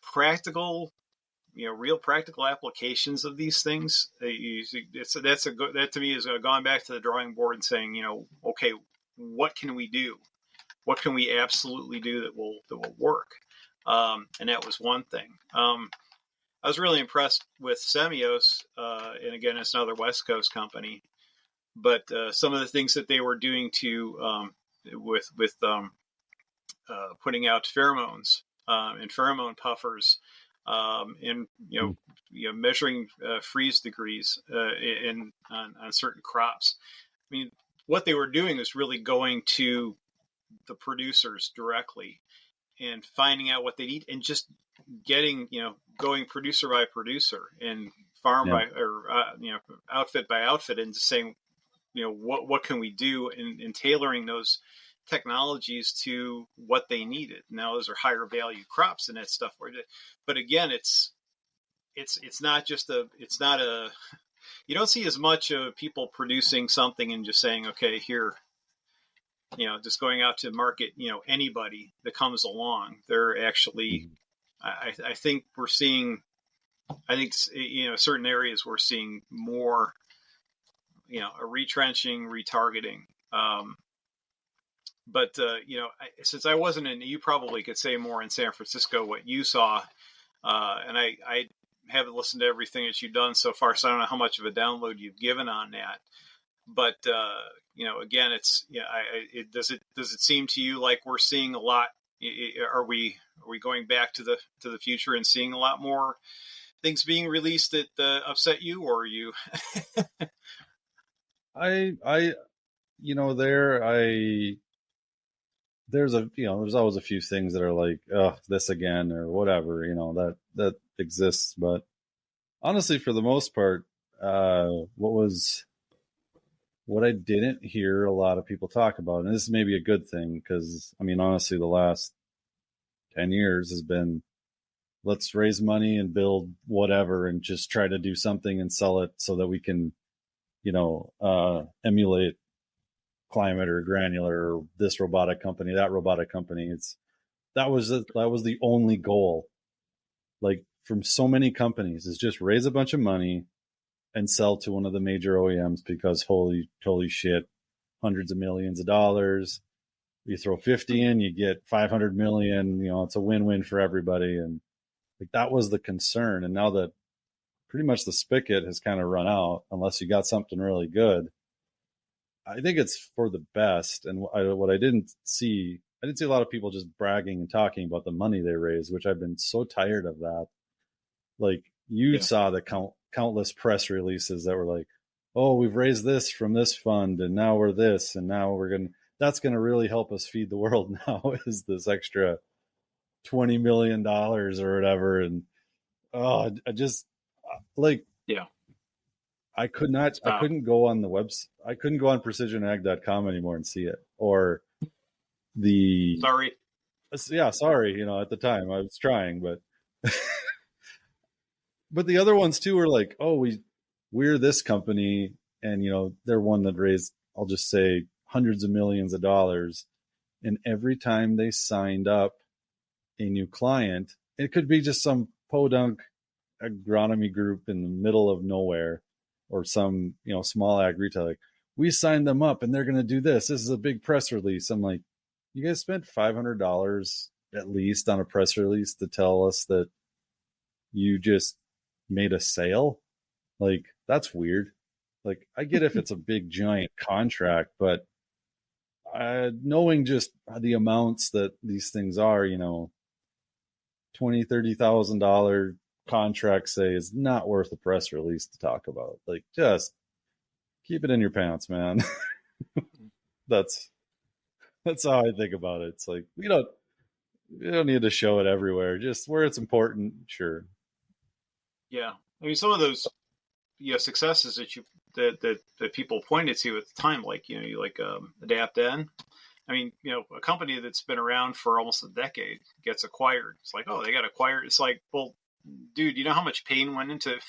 practical, real practical applications of these things. That to me is gone back to the drawing board and saying, okay, what can we do? What can we absolutely do that will work? And that was one thing. I was really impressed with Semios, and again, it's another West Coast company. But some of the things that they were doing to with putting out pheromones and pheromone puffers, and measuring freeze degrees on certain crops. I mean, what they were doing was really going to the producers directly and finding out what they need, and just getting, going producer by producer and farm by, or outfit by outfit, and just saying, what can we do in tailoring those technologies to what they needed. Now those are higher value crops and that stuff. But again, it's not just it's not a, you don't see as much of people producing something and just saying, okay, here, just going out to market, anybody that comes along. They're actually, I think we're seeing, certain areas we're seeing more, a retrenching, retargeting. But since I wasn't in, you probably could say more in San Francisco what you saw, and I haven't listened to everything that you've done so far, so I don't know how much of a download you've given on that. But again, it's does it seem to you like we're seeing a lot? Are we going back to the future and seeing a lot more things being released that upset you, or are you? There's always a few things that are like, oh, this again or whatever, that exists. But honestly, for the most part, what I didn't hear a lot of people talk about, and this is maybe a good thing, because honestly, the last 10 years has been, let's raise money and build whatever and just try to do something and sell it so that we can, emulate Climate or Granular or this robotic company, that robotic company. That was the only goal, like, from so many companies, is just raise a bunch of money and sell to one of the major OEMs, because holy shit, hundreds of millions of dollars. You throw 50 in, you get 500 million. It's a win-win for everybody. And like, that was the concern. And now that pretty much the spigot has kind of run out, unless you got something really good, I think it's for the best. And what I didn't see a lot of people just bragging and talking about the money they raised, which I've been so tired of that. Like, you saw the countless press releases that were like, oh, we've raised this from this fund, and now we're this, and now that's going to really help us feed the world now, is this extra $20 million or whatever. And I just, like, I couldn't go on the website. I couldn't go on precisionag.com anymore and see it, or the, Sorry. Yeah, sorry. At the time I was trying, but but the other ones too were like, oh, we're this company, and they're one that raised, I'll just say, hundreds of millions of dollars. And every time they signed up a new client, it could be just some podunk agronomy group in the middle of nowhere, or some, small ag retailer, like, we signed them up and they're going to do this. This is a big press release. I'm like, you guys spent $500 at least on a press release to tell us that you just made a sale? Like, that's weird. Like, I get if it's a big giant contract, but knowing just the amounts that these things are, $20,000-$30,000 contracts, say, is not worth a press release to talk about. Like, just keep it in your pants, man. That's how I think about it. It's like, You don't need to show it everywhere. Just where it's important, sure. Yeah, I mean, some of those successes that people pointed to at the time, like you like AdaptN. I mean, a company that's been around for almost a decade gets acquired. It's like, oh, they got acquired. It's like, well, dude, you know how much pain went into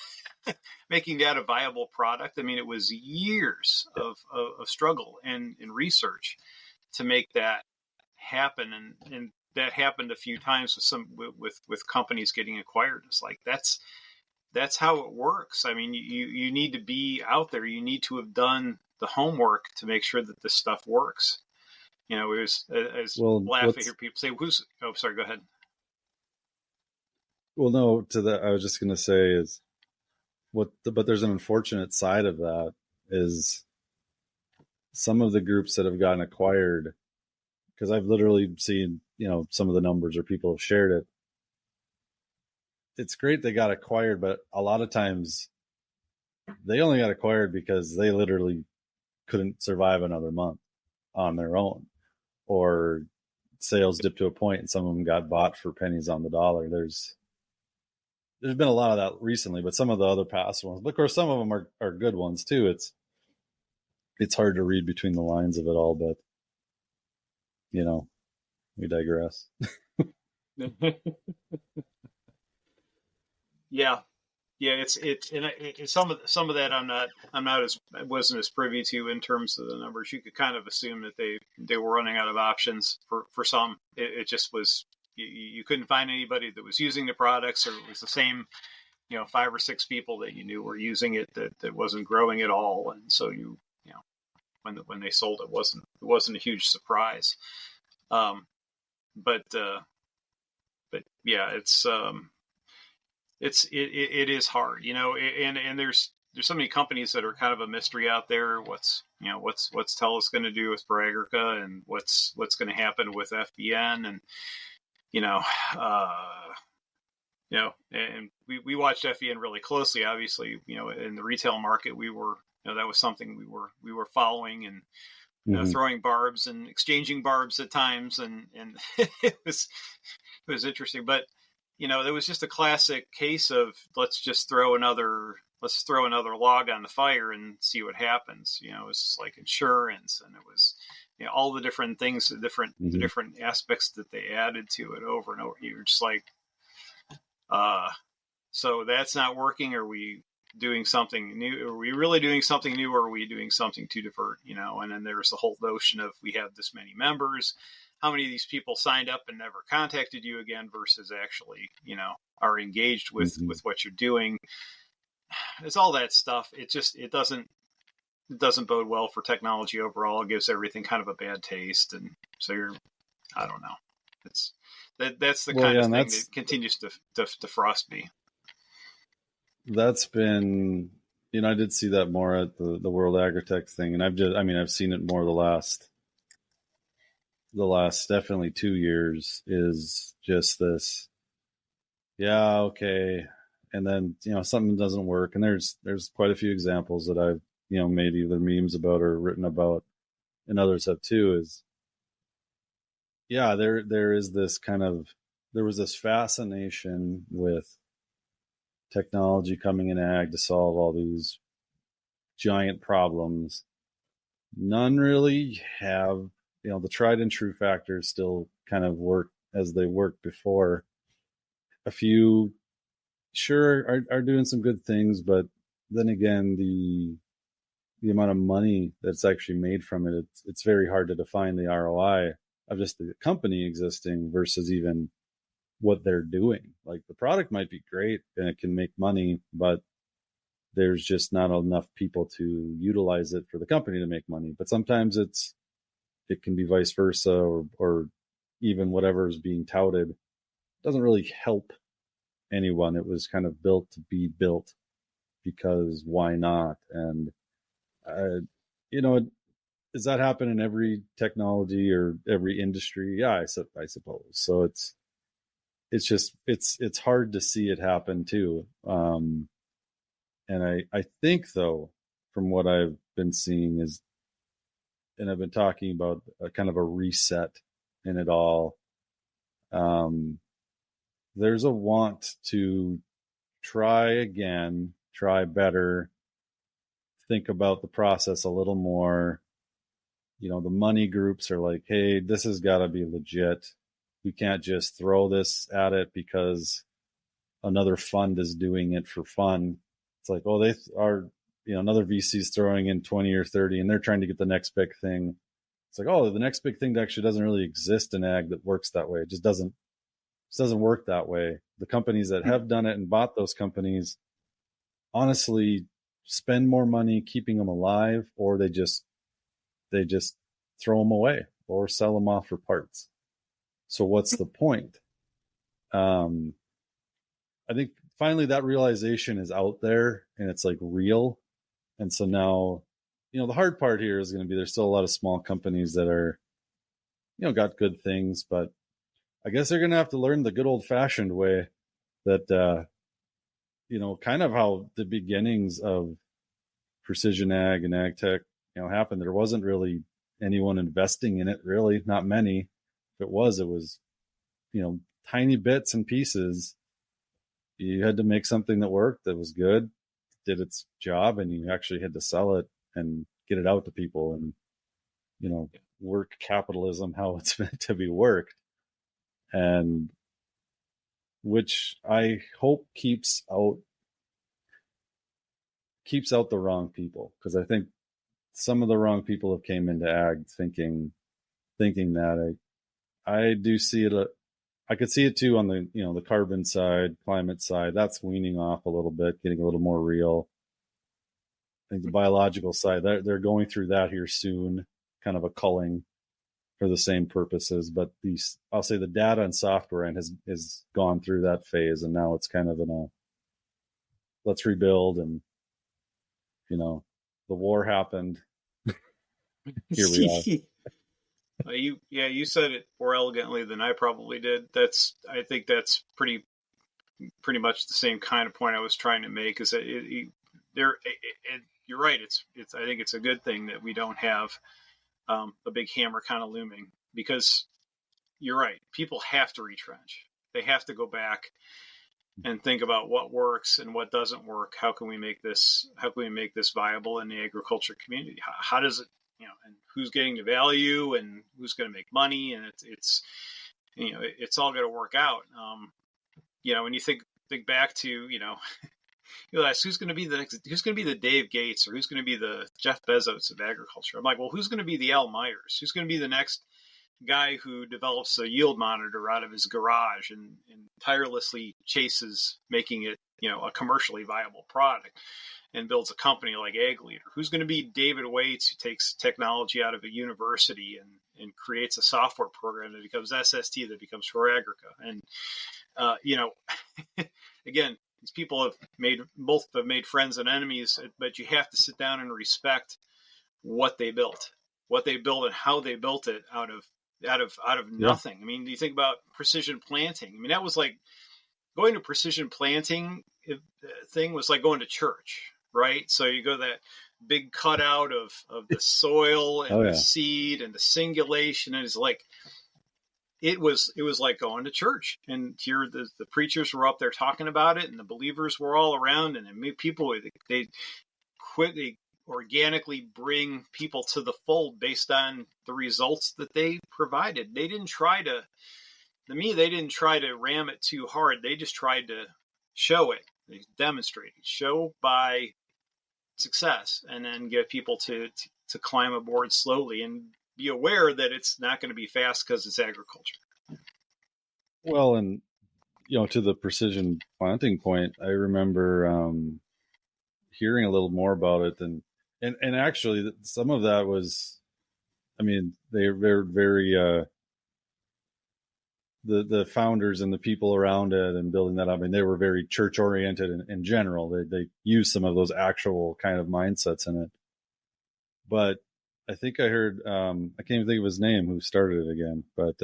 making that a viable product? I mean, it was years of struggle and research to make that happen, and that happened a few times with companies getting acquired. It's like that's how it works. I mean, you need to be out there. You need to have done the homework to make sure that this stuff works. It was as laugh. I hear people say, "Who's?" Oh, sorry. Go ahead. Well, no. To that, I was just going to say is but there's an unfortunate side of that is some of the groups that have gotten acquired, because I've literally seen some of the numbers or people have shared it. It's great they got acquired, but a lot of times they only got acquired because they literally couldn't survive another month on their own, or sales dipped to a point and some of them got bought for pennies on the dollar. There's been a lot of that recently, but some of the other past ones, but of course some of them are good ones too. It's hard to read between the lines of it all, but we digress. Yeah, it's some of that I wasn't as privy to in terms of the numbers. You could kind of assume that they were running out of options for some. It just was you couldn't find anybody that was using the products, or it was the same 5 or 6 people that you knew were using it that wasn't growing at all, and so when they sold it wasn't a huge surprise. But yeah, it is hard, and there's so many companies that are kind of a mystery out there. What's TELUS going to do with Bragrica, and what's going to happen with FBN, and and we watched FBN really closely. Obviously, in the retail market, we were that was something we were following, and throwing barbs and exchanging barbs at times, and it was interesting, but there was just a classic case of let's throw another log on the fire and see what happens. It was just like insurance, and it was all the different things, the different aspects that they added to it over and over. You're just like, so that's not working. Are we doing something new? Are we really doing something new, or are we doing something to divert? And then there's the whole notion of we have this many members. How many of these people signed up and never contacted you again versus actually, are engaged with what you're doing? It's all that stuff. It doesn't bode well for technology overall. It gives everything kind of a bad taste. And so I don't know. That's the kind of thing that continues to frost me. That's been, I did see that more at the World Agritech thing. And I've seen it more the last definitely 2 years, is just this, yeah, okay. And then, something doesn't work. And there's quite a few examples that I've, made either memes about or written about, and others have too, is, yeah, there is this there was this fascination with technology coming in ag to solve all these giant problems. None really have, the tried and true factors still kind of work as they worked before. A few sure are doing some good things, but then again, the amount of money that's actually made from it, it's very hard to define the ROI of just the company existing versus even what they're doing. Like, the product might be great and it can make money, but there's just not enough people to utilize it for the company to make money. But sometimes it can be vice versa, or even whatever is being touted doesn't really help anyone. It was kind of built to be built because why not? And, does that happen in every technology or every industry? Yeah, I suppose. So it's hard to see it happen too. And I think, though, from what I've been seeing is, and I've been talking about a kind of a reset in it all. there's a want to try again, try better, think about the process a little more. The money groups are like, hey, this has got to be legit. We can't just throw this at it because another fund is doing it for fun. It's like, oh, they are, another VC's throwing in 20 or 30 and they're trying to get the next big thing. It's like, oh, the next big thing that actually doesn't really exist in ag that works that way. It just doesn't work that way. The companies that have done it and bought those companies honestly spend more money keeping them alive, or they just throw them away or sell them off for parts. So what's the point? I think finally that realization is out there and it's like real. And so now, the hard part here is going to be there's still a lot of small companies that are, got good things, but I guess they're going to have to learn the good old fashioned way that, kind of how the beginnings of precision ag and ag tech, happened. There wasn't really anyone investing in it, really, not many. If it was, tiny bits and pieces. You had to make something that worked, that was good, did its job, and you actually had to sell it and get it out to people and, work capitalism how it's meant to be worked. And which I hope keeps out the wrong people, because I think some of the wrong people have came into ag thinking that. I do see it. I could see it too on the the carbon side, climate side. That's weaning off a little bit, getting a little more real. I think the biological side, they're going through that here soon, kind of a culling for the same purposes. But I'll say the data and software end has gone through that phase, and now it's kind of in a let's rebuild. And the war happened. Here we are. You said it more elegantly than I probably did. I think that's pretty much the same kind of point I was trying to make. Is that you're right. I think it's a good thing that we don't have a big hammer kind of looming, because you're right. People have to retrench. They have to go back and think about what works and what doesn't work. How can we make this viable in the agriculture community? How does it, and who's getting the value and who's going to make money? And it's all going to work out. When you think back to, you ask who's going to be the Dave Gates, or who's going to be the Jeff Bezos of agriculture. I'm like, well, who's going to be the Al Myers? Who's going to be the next guy who develops a yield monitor out of his garage and tirelessly chases making it, a commercially viable product, and builds a company like Ag Leader? Who's going to be David Waits, who takes technology out of a university and creates a software program that becomes SST, that becomes Agrica? And, again, these people have made friends and enemies, but you have to sit down and respect what they built and how they built it out of nothing. I mean, you think about precision planting. I mean, that was like going to precision planting thing was like going to church, right? So you go that big cutout of the soil and the seed and the singulation, and it's like it was like going to church, and here the preachers were up there talking about it, and the believers were all around, and they organically bring people to the fold based on the results that they provided. They didn't try to ram it too hard. They just tried to show it. They demonstrated, show by success, and then get people to climb aboard slowly and be aware that it's not going to be fast because it's agriculture. Well, and to the precision planting point, I remember hearing a little more about it, and actually some of that was, I mean, they're very the founders and the people around it and building that up, I mean, they were very church oriented in general. They used some of those actual kind of mindsets in it. But I think I heard, I can't even think of his name, who started it again, but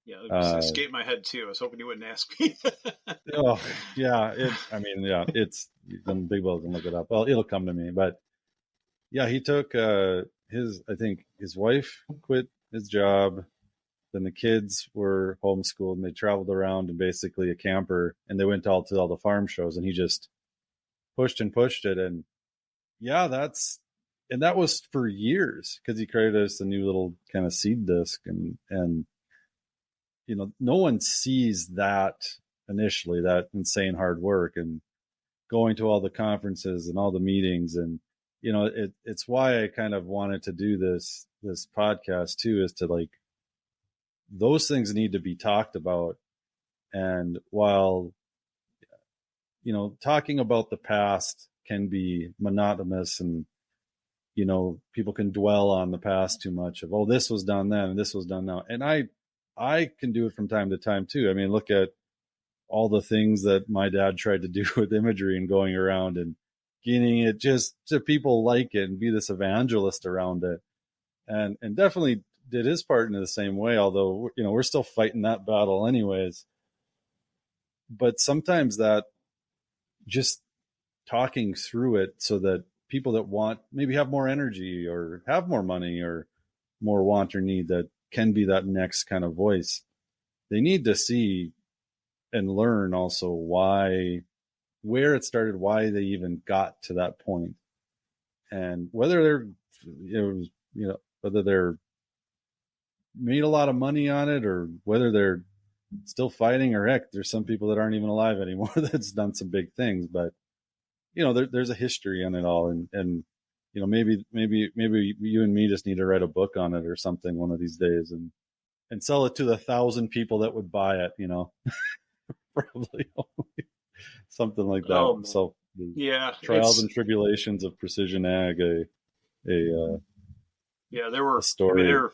it escaped my head too. I was hoping you wouldn't ask me. It's them big wells and look it up. Well, it'll come to me, but yeah, he took I think his wife quit his job. then the kids were homeschooled and they traveled around in basically a camper, and they went to all the farm shows, and he just pushed and pushed it. And yeah, that was for years, because he created us a new little kind of seed disc, and no one sees that initially, that insane hard work and going to all the conferences and all the meetings. And it's why I kind of wanted to do this podcast too, is to, like, those things need to be talked about. And while talking about the past can be monotonous, and people can dwell on the past too much, of, oh, this was done then and this was done now. And I can do it from time to time too. I mean, look at all the things that my dad tried to do with imagery and going around and getting it just to people like it and be this evangelist around it, and definitely did his part in the same way, although we're still fighting that battle anyways. But sometimes that, just talking through it so that people that want, maybe have more energy or have more money or more want or need, that can be that next kind of voice, they need to see and learn also where it started, why they even got to that point, and whether whether they're made a lot of money on it, or whether they're still fighting, or heck, there's some people that aren't even alive anymore that's done some big things. But there's a history on it all, and maybe you and me just need to write a book on it or something one of these days, and sell it to the 1,000 people that would buy it. Probably something like that. Oh, so yeah, trials and tribulations of precision ag, there were a story. I mean,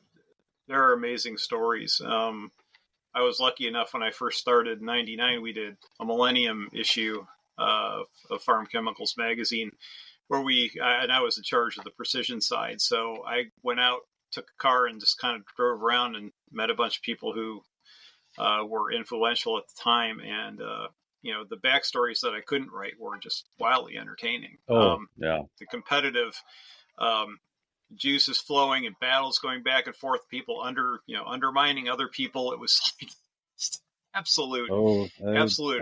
there are amazing stories. I was lucky enough when I first started in '99, we did a Millennium issue of Farm Chemicals magazine, where I was in charge of the precision side. So I went out, took a car, and just kind of drove around and met a bunch of people who were influential at the time. And the backstories that I couldn't write were just wildly entertaining. Yeah. The competitive juices flowing and battles going back and forth, people undermining other people. It was like absolute.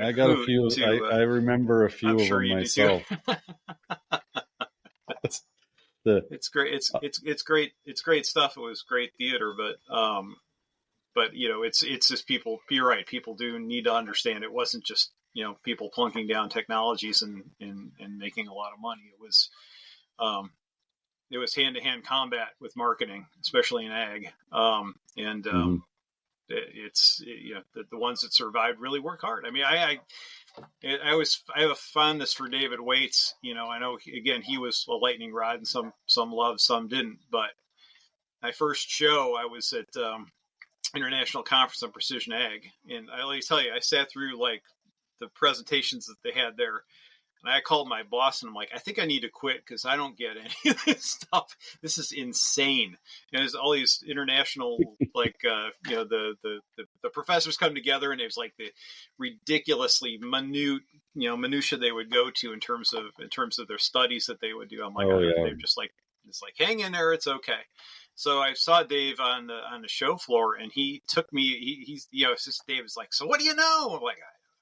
I got a few. I remember a few I'm of sure them you myself. It's great. It's great. It's great stuff. It was great theater, but it's just people. You're right. People do need to understand it wasn't just people plunking down technologies and making a lot of money. It was hand-to-hand combat with marketing, especially in ag. It's the ones that survived really work hard. I mean, I have a fondness for David Waits. I know, again, he was a lightning rod, and some loved, some didn't. But my first show, I was at International Conference on Precision Ag, and let me tell you, I sat through like the presentations that they had there. And I called my boss and I'm like, I think I need to quit because I don't get any of this stuff. This is insane. And there's all these international, like, the professors come together, and it was like the ridiculously minutia they would go to in terms of their studies that they would do. I'm like, they're just like, it's like, hang in there, it's okay. So I saw Dave on the show floor, and he took me. He's Dave is like, so what do you know? I'm like,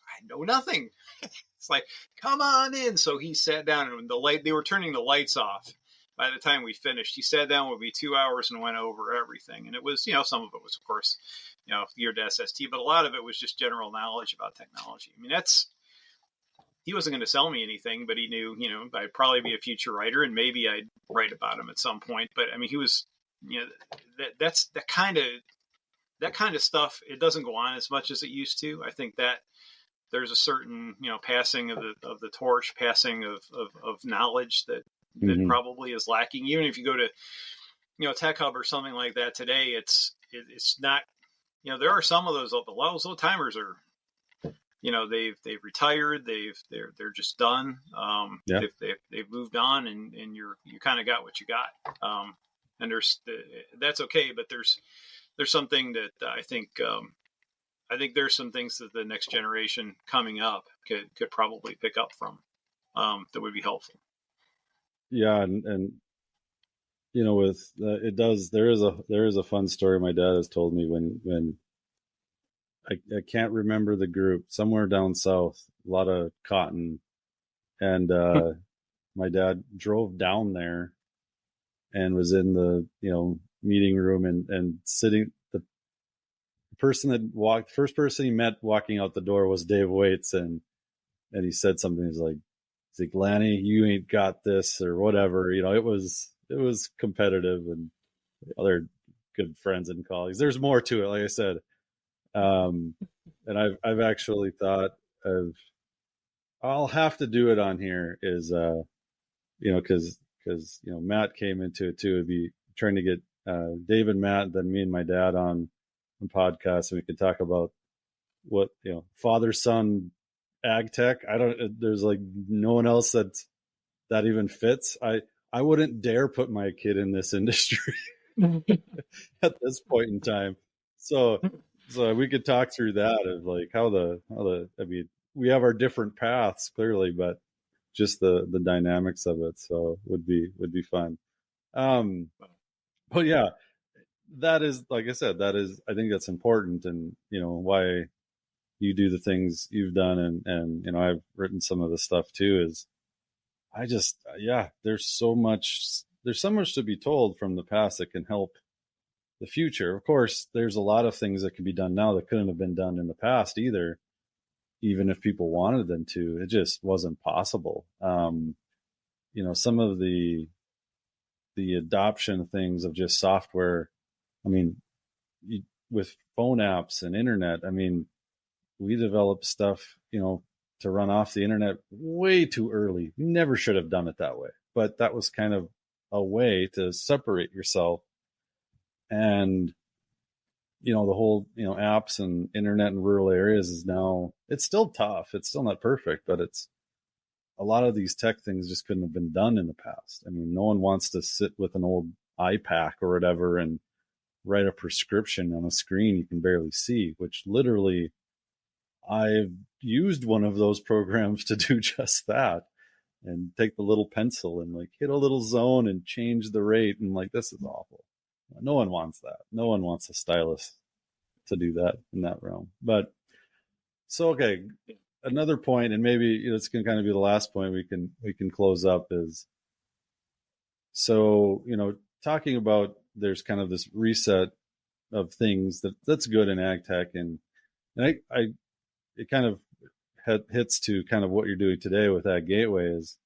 I know nothing. It's like, come on in. So he sat down, and they were turning the lights off by the time we finished. He sat down with me 2 hours and went over everything. And it was, some of it was, of course, geared to SST, but a lot of it was just general knowledge about technology. I mean, he wasn't going to sell me anything, but he knew, I'd probably be a future writer, and maybe I'd write about him at some point. But I mean, he was, that's that kind of stuff. It doesn't go on as much as it used to. I think that there's a certain, passing of the torch, passing of knowledge that probably is lacking. Even if you go to, Tech Hub or something like that today, it's not, there are some of those old timers are, they've retired, they're just done. They've moved on, and you kind of got what you got. And that's okay, but there's something that I think there's some things that the next generation coming up could probably pick up from that would be helpful. Yeah, and with it does. There is a fun story my dad has told me when I can't remember the group, somewhere down south, a lot of cotton, and my dad drove down there and was in the meeting room and sitting. The person that first person he met walking out the door was Dave Waits, and he said something. He's like, Lanny, you ain't got this or whatever. It was competitive, and other good friends and colleagues. There's more to it, like I said. And I've actually thought of, I'll have to do it on here, is because Matt came into it too. It'd be trying to get Dave and Matt, then me and my dad on podcasts, and we could talk about what father son ag tech. There's like no one else that even fits. I wouldn't dare put my kid in this industry at this point in time. So we could talk through that of like how the I mean, we have our different paths clearly, but just the dynamics of it. So would be fun. But yeah, that is, like I said, I think that's important, and why you do the things you've done, and I've written some of the stuff too, is there's so much to be told from the past that can help the future. Of course, there's a lot of things that can be done now that couldn't have been done in the past either, even if people wanted them to. It just wasn't possible. Some of the adoption things of just software, I mean, with phone apps and internet, I mean, we developed stuff, to run off the internet way too early. We never should have done it that way, but that was kind of a way to separate yourself. And the whole apps and internet in rural areas is now, it's still tough, it's still not perfect, but it's a lot of these tech things just couldn't have been done in the past. I mean, no one wants to sit with an old iPack or whatever and write a prescription on a screen you can barely see, which literally I've used one of those programs to do just that, and take the little pencil and like hit a little zone and change the rate, and like, this is awful. No one wants that. No one wants a stylus to do that in that realm. But so, okay, another point, and maybe it's going to kind of be the last point we can close up, is so talking about, there's kind of this reset of things that's good in ag tech, and I it kind of hits to kind of what you're doing today with Ag Gateway is,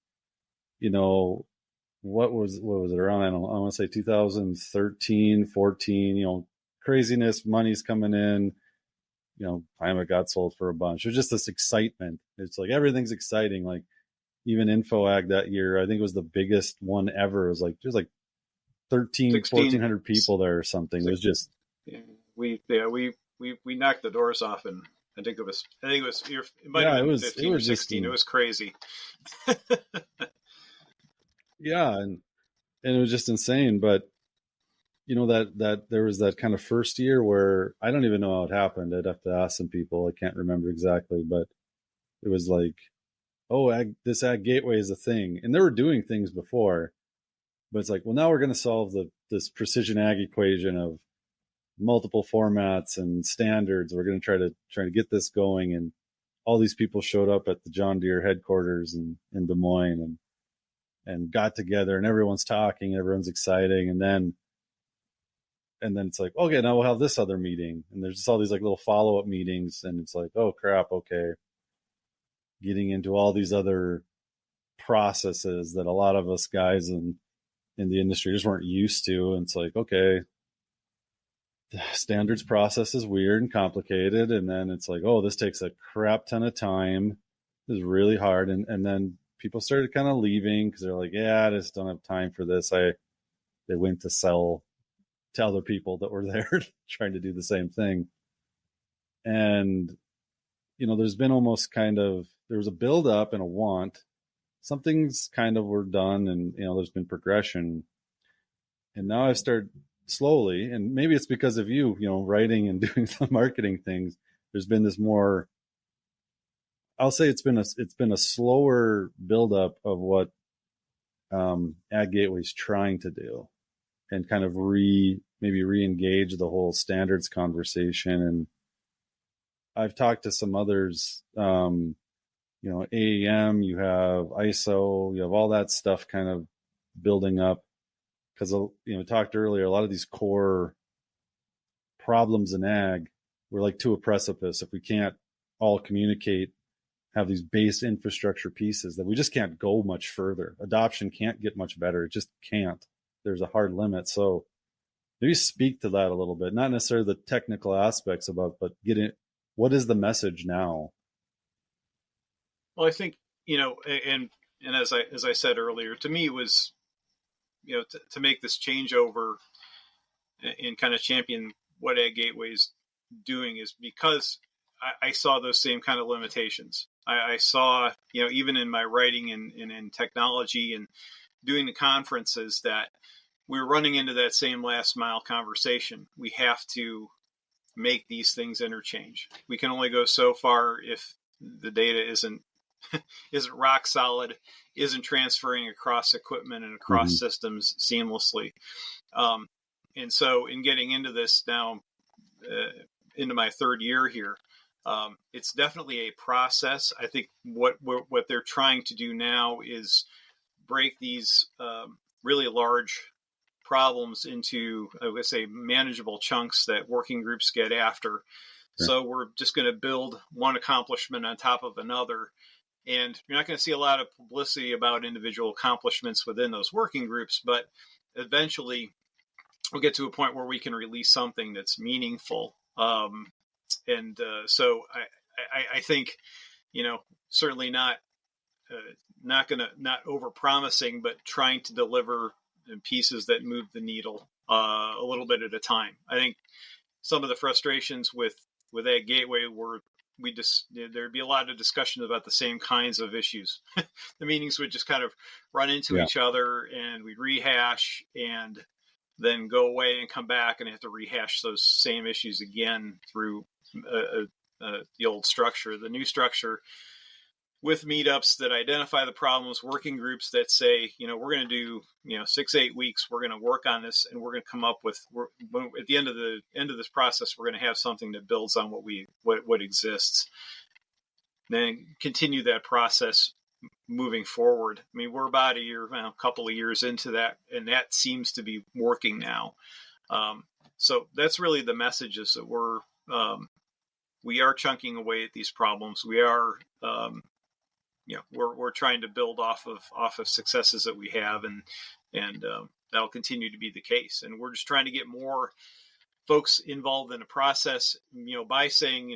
what was it around? I want to say 2013, 14, craziness, money's coming in, Climate got sold for a bunch. There's just this excitement. It's like everything's exciting. Like even InfoAg that year, I think it was the biggest one ever. It was like, there's like 1,400 people there or something. It was just, we knocked the doors off, and I think it was it might have been 15 or 16. It was crazy. Yeah, and it was just insane. But that there was that kind of first year where I don't even know how it happened. I'd have to ask some people. I can't remember exactly, but it was like, oh, this Ag Gateway is a thing, and they were doing things before, but it's like, well, now we're going to solve this precision ag equation of multiple formats and standards. We're going to try to get this going, and all these people showed up at the John Deere headquarters in Des Moines and got together, and everyone's talking, everyone's exciting, and then it's like, okay, now we'll have this other meeting, and there's just all these like little follow-up meetings, and it's like, oh crap, okay, getting into all these other processes that a lot of us guys in the industry just weren't used to. And it's like, okay, the standards process is weird and complicated, and then it's like, oh, this takes a crap ton of time, this is really hard, and then people started kind of leaving because they're like, yeah, I just don't have time for this. They went to sell to other people that were there trying to do the same thing. And there's been almost there was a build up and a want. Some things kind of were done, and there's been progression. And now I've started slowly, and maybe it's because of you, writing and doing the marketing things. There's been this more, I'll say it's been a slower buildup of what Ag Gateway's trying to do. and kind of maybe re-engage the whole standards conversation. And I've talked to some others, AEM, you have ISO, you have all that stuff kind of building up, because, talked earlier, a lot of these core problems in ag, we're like to a precipice. If we can't all communicate, have these base infrastructure pieces, that we just can't go much further. Adoption can't get much better. It just can't. There's a hard limit. So maybe speak to that a little bit, not necessarily the technical aspects about, but what is the message now? Well, I think, and as I said earlier, to me it was, to make this changeover and kind of champion what Ag Gateway's doing is because I saw those same kind of limitations. I saw, even in my writing and in technology and doing the conferences, that we're running into that same last mile conversation. We have to make these things interchange. We can only go so far if the data isn't rock solid, isn't transferring across equipment and across systems seamlessly. And so in getting into this now, into my third year here, it's definitely a process. I think what they're trying to do now is break these really large problems into, I would say, manageable chunks that working groups get after. Sure. So we're just going to build one accomplishment on top of another. And you're not going to see a lot of publicity about individual accomplishments within those working groups, but eventually we'll get to a point where we can release something that's meaningful. So I think, certainly not over promising, but trying to deliver pieces that move the needle a little bit at a time. I think some of the frustrations with Ag Gateway were there'd be a lot of discussion about the same kinds of issues. The meetings would just kind of run into each other, and we'd rehash and then go away and come back and have to rehash those same issues again through the old structure. The new structure, with meetups that identify the problems, working groups that say, we're going to do, 6-8 weeks, we're going to work on this, and we're going to come up with, at the end of this process, we're going to have something that builds on what exists. Then continue that process moving forward. I mean, we're about a couple of years into that, and that seems to be working now. So that's really the message, is that we are chunking away at these problems. We are, we're trying to build off of successes that we have, and that'll continue to be the case. And we're just trying to get more folks involved in the process, by saying,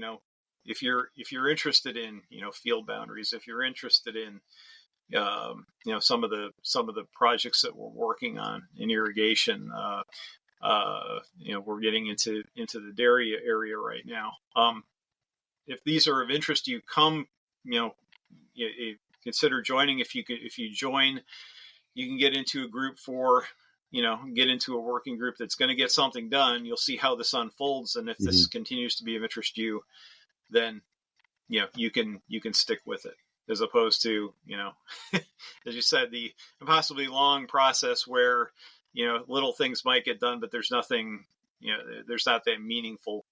if you're interested in, field boundaries, if you're interested in, some of the projects that we're working on in irrigation, we're getting into the dairy area right now. If these are of interest to you, come, you consider joining. If you join, you can get into a group get into a working group that's going to get something done. You'll see how this unfolds, and if this continues to be of interest to you, then you can stick with it, as opposed to as you said, the impossibly long process where little things might get done, but there's nothing, there's not that meaningful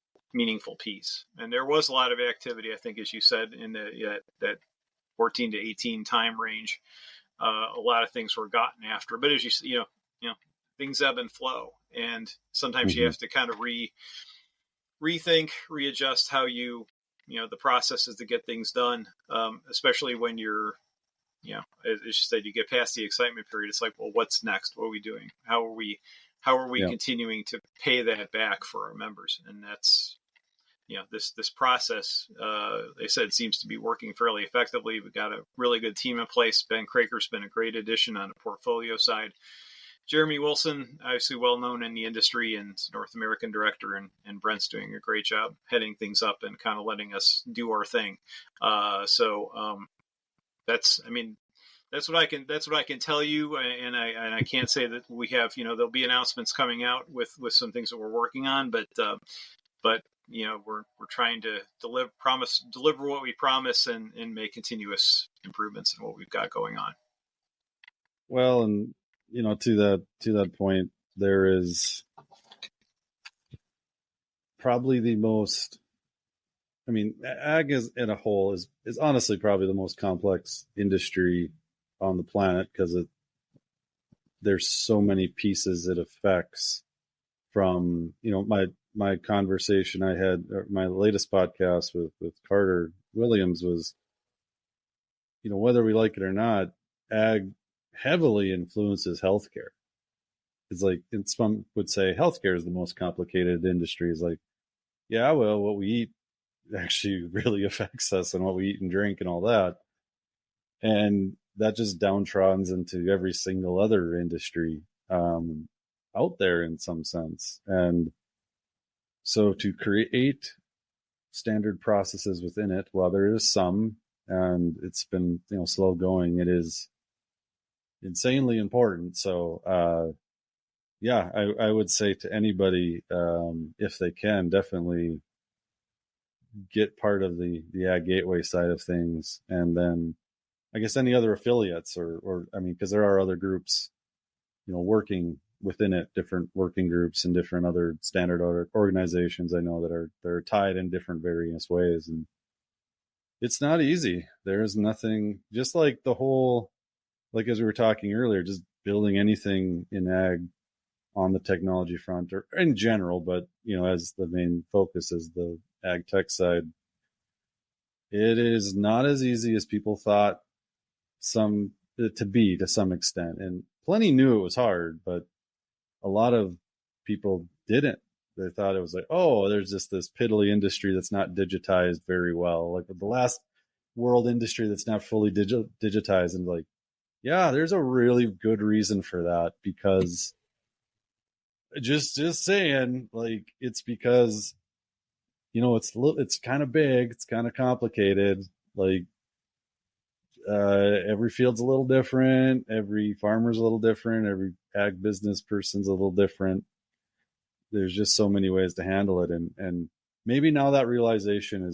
piece. And there was a lot of activity, I think, as you said, in that 14 to 18 time range. A lot of things were gotten after, but as you things ebb and flow, and sometimes you have to kind of rethink, readjust how the processes to get things done, especially when you're, as you said, you get past the excitement period. It's like, well, what's next? What are we doing? How are we continuing to pay that back for our members? And that's, this process, they said, seems to be working fairly effectively. We've got a really good team in place. Ben Craker's been a great addition on the portfolio side. Jeremy Wilson, obviously well known in the industry and North American director, and Brent's doing a great job heading things up and kind of letting us do our thing. That's what I can tell you, and I can't say that we have, there'll be announcements coming out with some things that we're working on, but we're trying to deliver what we promise, and make continuous improvements in what we've got going on. Well, and to that point, there is probably the most, I mean, ag is, in a whole is honestly probably the most complex industry on the planet because there's so many pieces it affects. From, you know, my conversation I had, or my latest podcast with Carter Williams was, you know, whether we like it or not, ag heavily influences healthcare. It's like, and some would say healthcare is the most complicated industry. It's like, yeah, well, what we eat actually really affects us, and what we eat and drink and all that. And that just downtrods into every single other industry out there in some sense. And so to create standard processes within it, while there is some, and it's been, you know, slow going, it is insanely important. So yeah, I would say to anybody, if they can, definitely get part of the Ag Gateway side of things, and then I guess any other affiliates, or I mean, because there are other groups, you know, working within it, different working groups and different other standard organizations I know that are tied in different various ways, and it's not easy. There's nothing, just like the whole, like as we were talking earlier, just building anything in ag on the technology front or in general, but you know, as the main focus is the ag tech side, it is not as easy as people thought some to be, to some extent, and plenty knew it was hard, but a lot of people didn't. They thought it was like, oh, there's just this piddly industry that's not digitized very well, like the last world industry that's not fully digitized. And like, yeah, there's a really good reason for that, because just saying, like, it's because, you know, it's kind of big, it's kind of complicated. Like, every field's a little different, every farmer's a little different, every ag business person's a little different. There's just so many ways to handle it, and maybe now that realization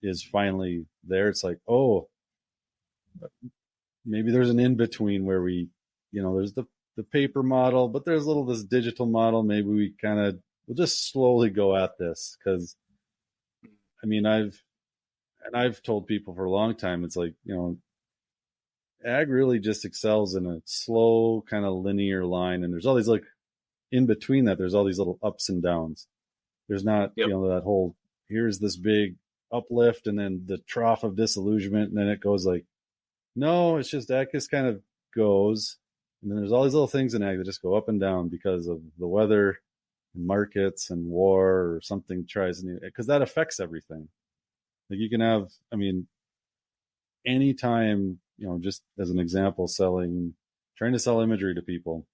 is finally there. It's like, oh, maybe there's an in between where we, you know, there's the paper model, but there's a little this digital model. Maybe we'll just slowly go at this, because I mean, I've told people for a long time, it's like, you know, ag really just excels in a slow kind of linear line, and there's all these, like, in between that, there's all these little ups and downs. There's not, Yep. you know, that whole, here's this big uplift and then the trough of disillusionment, and then it goes like, no, it's just ag just kind of goes, and then there's all these little things in ag that just go up and down because of the weather and markets and war, or something tries new, because that affects everything. Like, you can have, I mean, anytime, you know, just as an example, trying to sell imagery to people,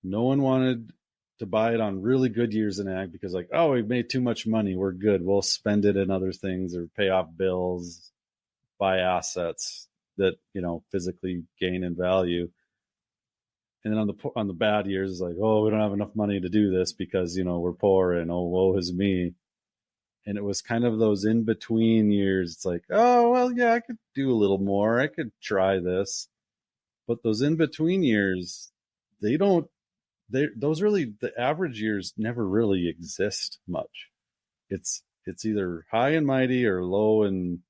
no one wanted to buy it on really good years in ag, because like, oh, we've made too much money, we're good, we'll spend it in other things or pay off bills, buy assets that, you know, physically gain in value. And then on the bad years, it's like, oh, we don't have enough money to do this because, you know, we're poor, and oh, woe is me. And it was kind of those in between years. It's like, oh, well, yeah, I could do a little more, I could try this. But those in between years, those really, the average years never really exist much. It's either high and mighty or low and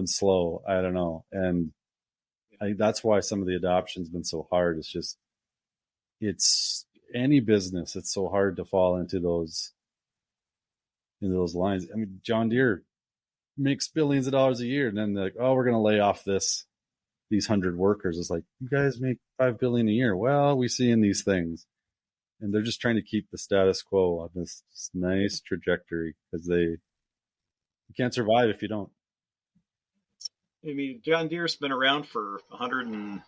slow. I don't know. And that's why some of the adoption's been so hard. It's just, it's any business, it's so hard to fall into those lines. I mean, John Deere makes billions of dollars a year, and then they're like, oh, we're going to lay off these 100 workers. It's like, you guys make $5 billion a year. Well, we see in these things, and they're just trying to keep the status quo on this nice trajectory, because you can't survive if you don't. I mean, John Deere's been around for 100 and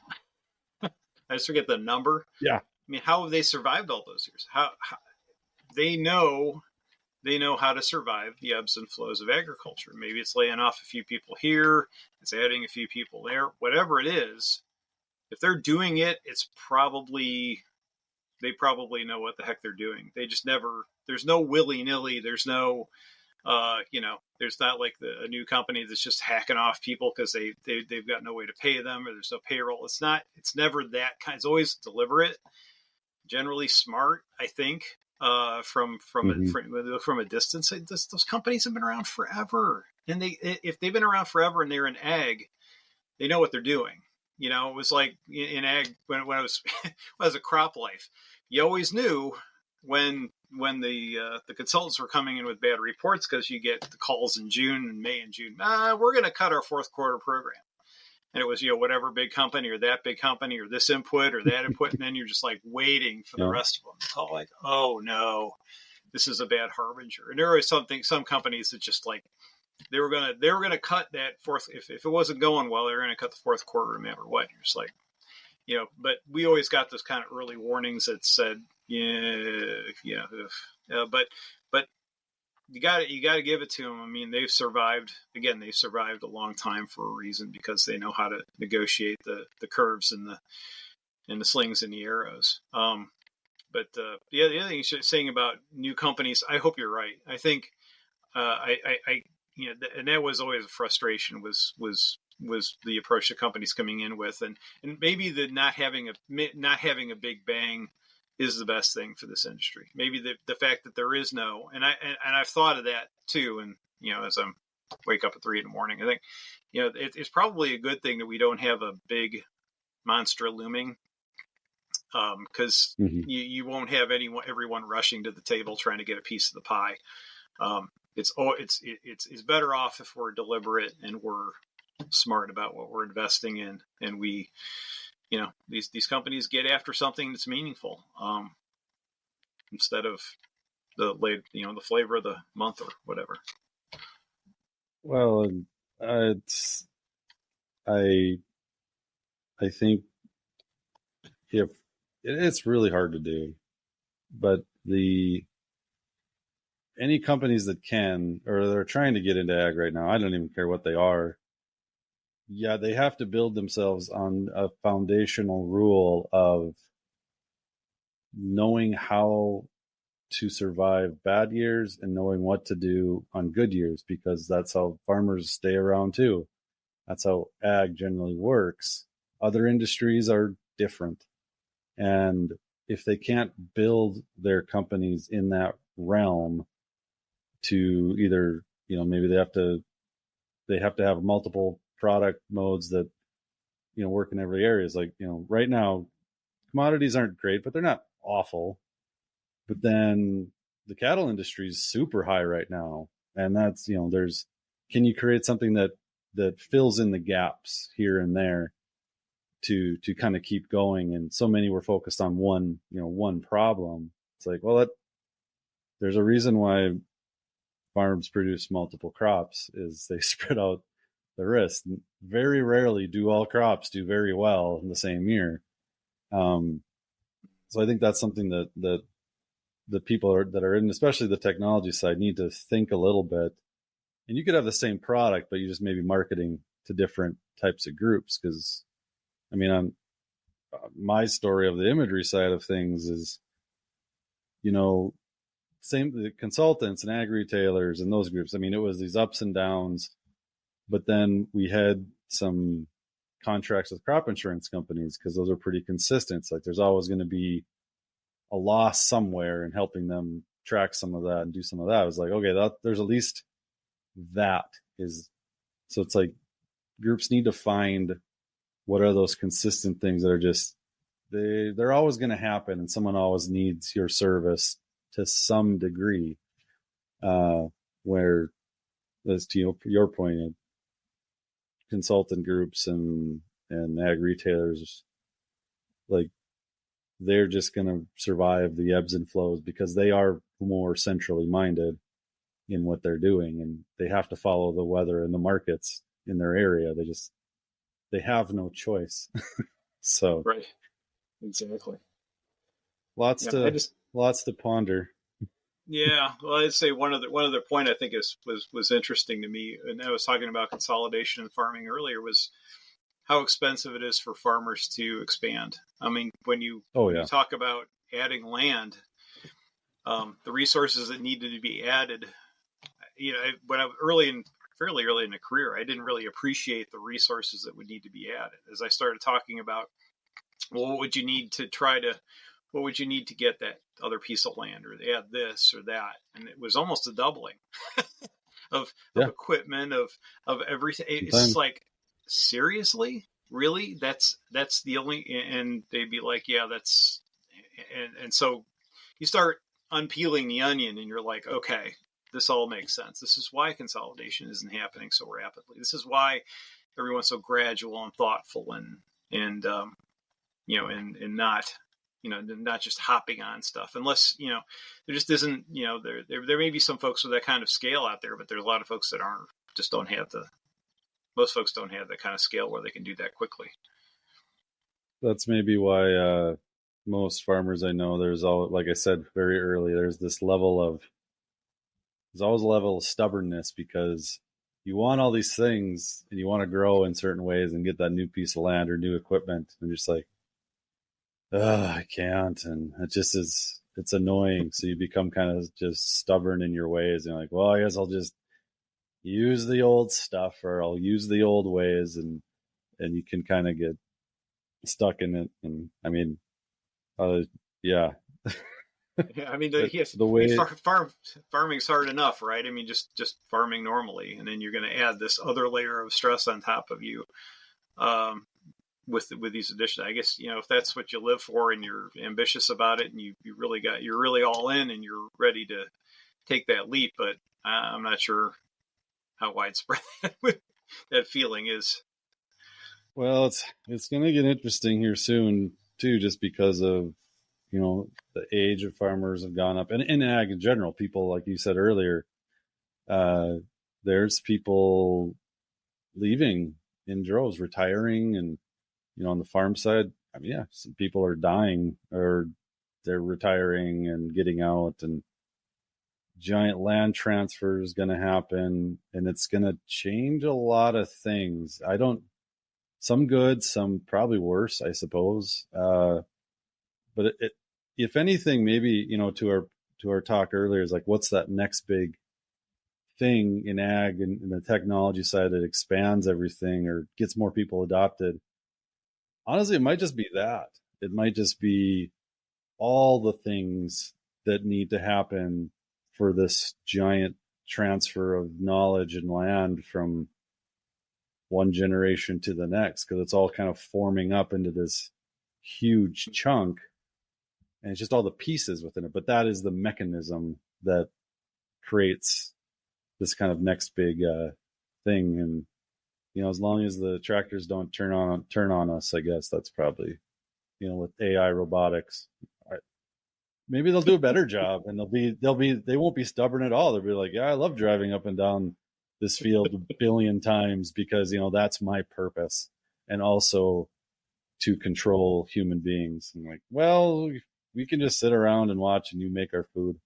I just forget the number. Yeah. I mean, how have they survived all those years? How they know how to survive the ebbs and flows of agriculture. Maybe it's laying off a few people here, it's adding a few people there, whatever it is. If they're doing it, they probably know what the heck they're doing. They just never, there's no willy-nilly, there's no, there's not like a new company that's just hacking off people because they've got no way to pay them, or there's no payroll. It's never that kind. It's always deliberate. generally smart, I think. From a distance, those companies have been around forever, and if they've been around forever and they're in ag, they know what they're doing. You know, it was like in ag when I was when I was a crop life, you always knew when the consultants were coming in with bad reports, because you get the calls in June and May and June. We're going to cut our fourth quarter program. And it was, whatever big company or that big company or this input or that input. And then you're just like waiting for the rest of them to call, like, oh no, this is a bad harbinger. And there were some companies that just like, they were gonna cut that fourth, if it wasn't going well, they were gonna cut the fourth quarter no matter what. You're just like, but we always got those kind of early warnings that said, but you got to give it to them. I mean, they've survived a long time for a reason, because they know how to negotiate the curves and the slings and the arrows. But the other thing you're saying about new companies, I hope you're right. I think and that was always a frustration, was the approach that companies coming in with, and maybe the not having a big bang is the best thing for this industry. Maybe the fact that there is no, and I've thought of that too. And, as I'm wake up at 3 a.m, I think, it's probably a good thing that we don't have a big monster looming. Cause you won't have everyone rushing to the table trying to get a piece of the pie. It's better off if we're deliberate and we're smart about what we're investing in, and we, these companies get after something that's meaningful, instead of the flavor of the month or whatever. Well, I think if it's really hard to do, but any companies that can, or they're trying to get into ag right now, I don't even care what they are. Yeah, they have to build themselves on a foundational rule of knowing how to survive bad years and knowing what to do on good years, because that's how farmers stay around too. That's how ag generally works. Other industries are different. And if they can't build their companies in that realm to either, maybe they have to have multiple product modes that, work in every area. It's like, right now, commodities aren't great, but they're not awful. But then the cattle industry is super high right now. And that's, can you create something that fills in the gaps here and there to kind of keep going? And so many were focused on one problem. It's like, well, there's a reason why farms produce multiple crops, is they spread out the risk. Very rarely do all crops do very well in the same year. So I think that's something that the people that are in, especially the technology side, need to think a little bit. And you could have the same product, but you just maybe marketing to different types of groups. Because, I mean, on my story of the imagery side of things is, same the consultants and ag retailers and those groups. I mean, it was these ups and downs, but then we had some contracts with crop insurance companies, because those are pretty consistent. It's like there's always going to be a loss somewhere, and helping them track some of that and do some of that. I was like, okay, there's at least that is. So it's like groups need to find what are those consistent things that are just, they're always going to happen, and someone always needs your service to some degree, where, as to your point, consultant groups and ag retailers, like, they're just going to survive the ebbs and flows because they are more centrally minded in what they're doing, and they have to follow the weather and the markets in their area. They have no choice. So right, exactly. Lots to ponder. Yeah, well, I'd say one other point I think was interesting to me, and I was talking about consolidation in farming earlier, was how expensive it is for farmers to expand. I mean, when you talk about adding land, the resources that needed to be added, when I was fairly early in the career, I didn't really appreciate the resources that would need to be added. As I started talking about, well, what would you need to try to what would you need to get that other piece of land, or add this or that? And it was almost a doubling of Yeah. equipment, of everything. It's Sometimes. like, seriously, really? That's the only. And they'd be like, yeah, that's. And so you start unpeeling the onion, and you're like, okay, this all makes sense. This is why consolidation isn't happening so rapidly. This is why everyone's so gradual and thoughtful, and and not, not just hopping on stuff, unless, there just isn't, there may be some folks with that kind of scale out there, but there's a lot of folks that most folks don't have that kind of scale where they can do that quickly. That's maybe why most farmers I know, there's all, like I said very early, there's always a level of stubbornness, because you want all these things and you want to grow in certain ways and get that new piece of land or new equipment, and you're just like, I can't. And it's annoying. So you become kind of just stubborn in your ways. And you're like, well, I guess I'll just use the old stuff, or I'll use the old ways. And you can kind of get stuck in it. And I mean, yeah. Yeah, I mean, the way farming's hard enough, right? I mean, just farming normally, and then you're going to add this other layer of stress on top of you, with these additions. I guess, if that's what you live for and you're ambitious about it, and you're really all in, and you're ready to take that leap. But I'm not sure how widespread that feeling is. Well, it's going to get interesting here soon too, just because of, the age of farmers have gone up, and in ag in general, people, like you said earlier, there's people leaving in droves, retiring, and on the farm side, I mean, yeah, some people are dying, or they're retiring and getting out, and giant land transfer is going to happen, and it's going to change a lot of things. Some good, some probably worse, I suppose. But if anything, maybe, to our talk earlier, is like, what's that next big thing in ag and in the technology side that expands everything or gets more people adopted? Honestly, it might just be that. It might just be all the things that need to happen for this giant transfer of knowledge and land from one generation to the next, because it's all kind of forming up into this huge chunk, and it's just all the pieces within it. But that is the mechanism that creates this kind of next big thing. And as long as the tractors don't turn on us, I guess that's probably, with AI robotics, maybe they'll do a better job, and they won't be stubborn at all. They'll be like, yeah, I love driving up and down this field a billion times, because that's my purpose, and also to control human beings. And like, well, we can just sit around and watch, and you make our food.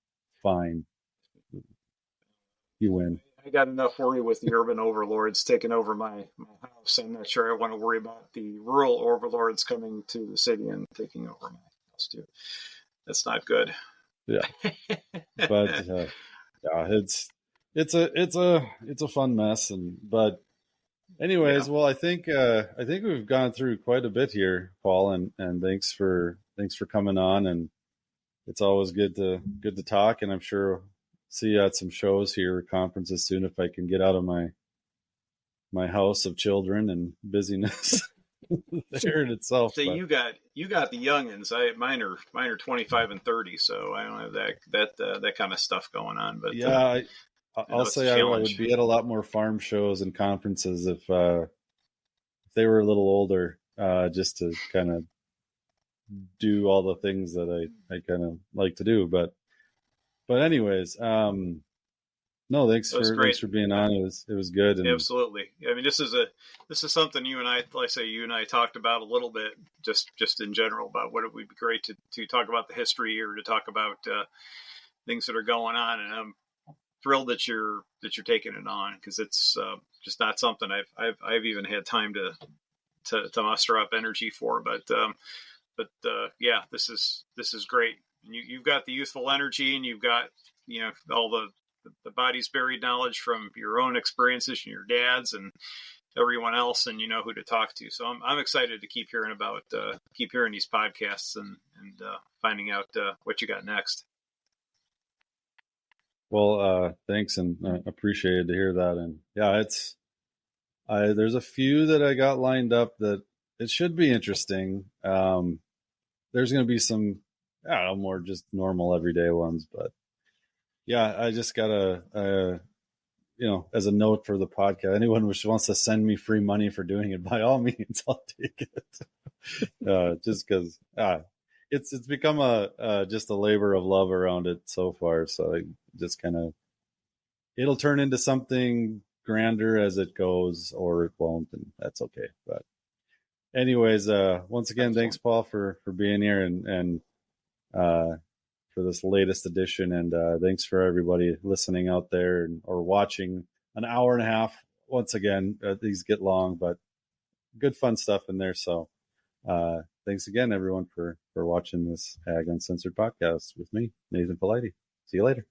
Fine, you win. I got enough worry with the urban overlords taking over my house. I'm not sure I want to worry about the rural overlords coming to the city and taking over my house too. That's not good. Yeah, but yeah, it's a fun mess. But anyways, yeah. Well, I think we've gone through quite a bit here, Paul, and thanks for coming on. And it's always good to talk. And I'm sure see you at some shows here, conferences soon, if I can get out of my house of children and busyness there in itself. So you got the youngins. Mine are 25 and 30, so I don't have that kind of stuff going on. But yeah, I'll say I would be at a lot more farm shows and conferences if they were a little older, just to kind of do all the things that I kind of like to do. But anyways, no, thanks for being on. It was good. And absolutely. I mean, this is something you and I talked about a little bit, just in general, about what it would be great to talk about the history, or to talk about things that are going on. And I'm thrilled that you're taking it on, because it's just not something I've even had time to muster up energy for. But yeah, this is great. And you've got the youthful energy, and you've got all the body's buried knowledge from your own experiences and your dad's, and everyone else, and you know who to talk to. So I'm excited to keep hearing these podcasts and finding out what you got next. Well, thanks, and appreciated to hear that. And yeah, there's a few that I got lined up that it should be interesting. There's going to be some, I don't know, more just normal everyday ones, but yeah, I just got as a note for the podcast, anyone who wants to send me free money for doing it, by all means, I'll take it. Just because it's become just a labor of love around it so far. So I just it'll turn into something grander as it goes, or it won't, and that's okay. But anyways, once again, thanks, Paul, for being here and for this latest edition, and thanks for everybody listening out there or watching. An hour and a half. Once again, these get long, but good fun stuff in there. So thanks again, everyone, for watching this Ag Uncensored podcast with me, Nathan Politi. See you later.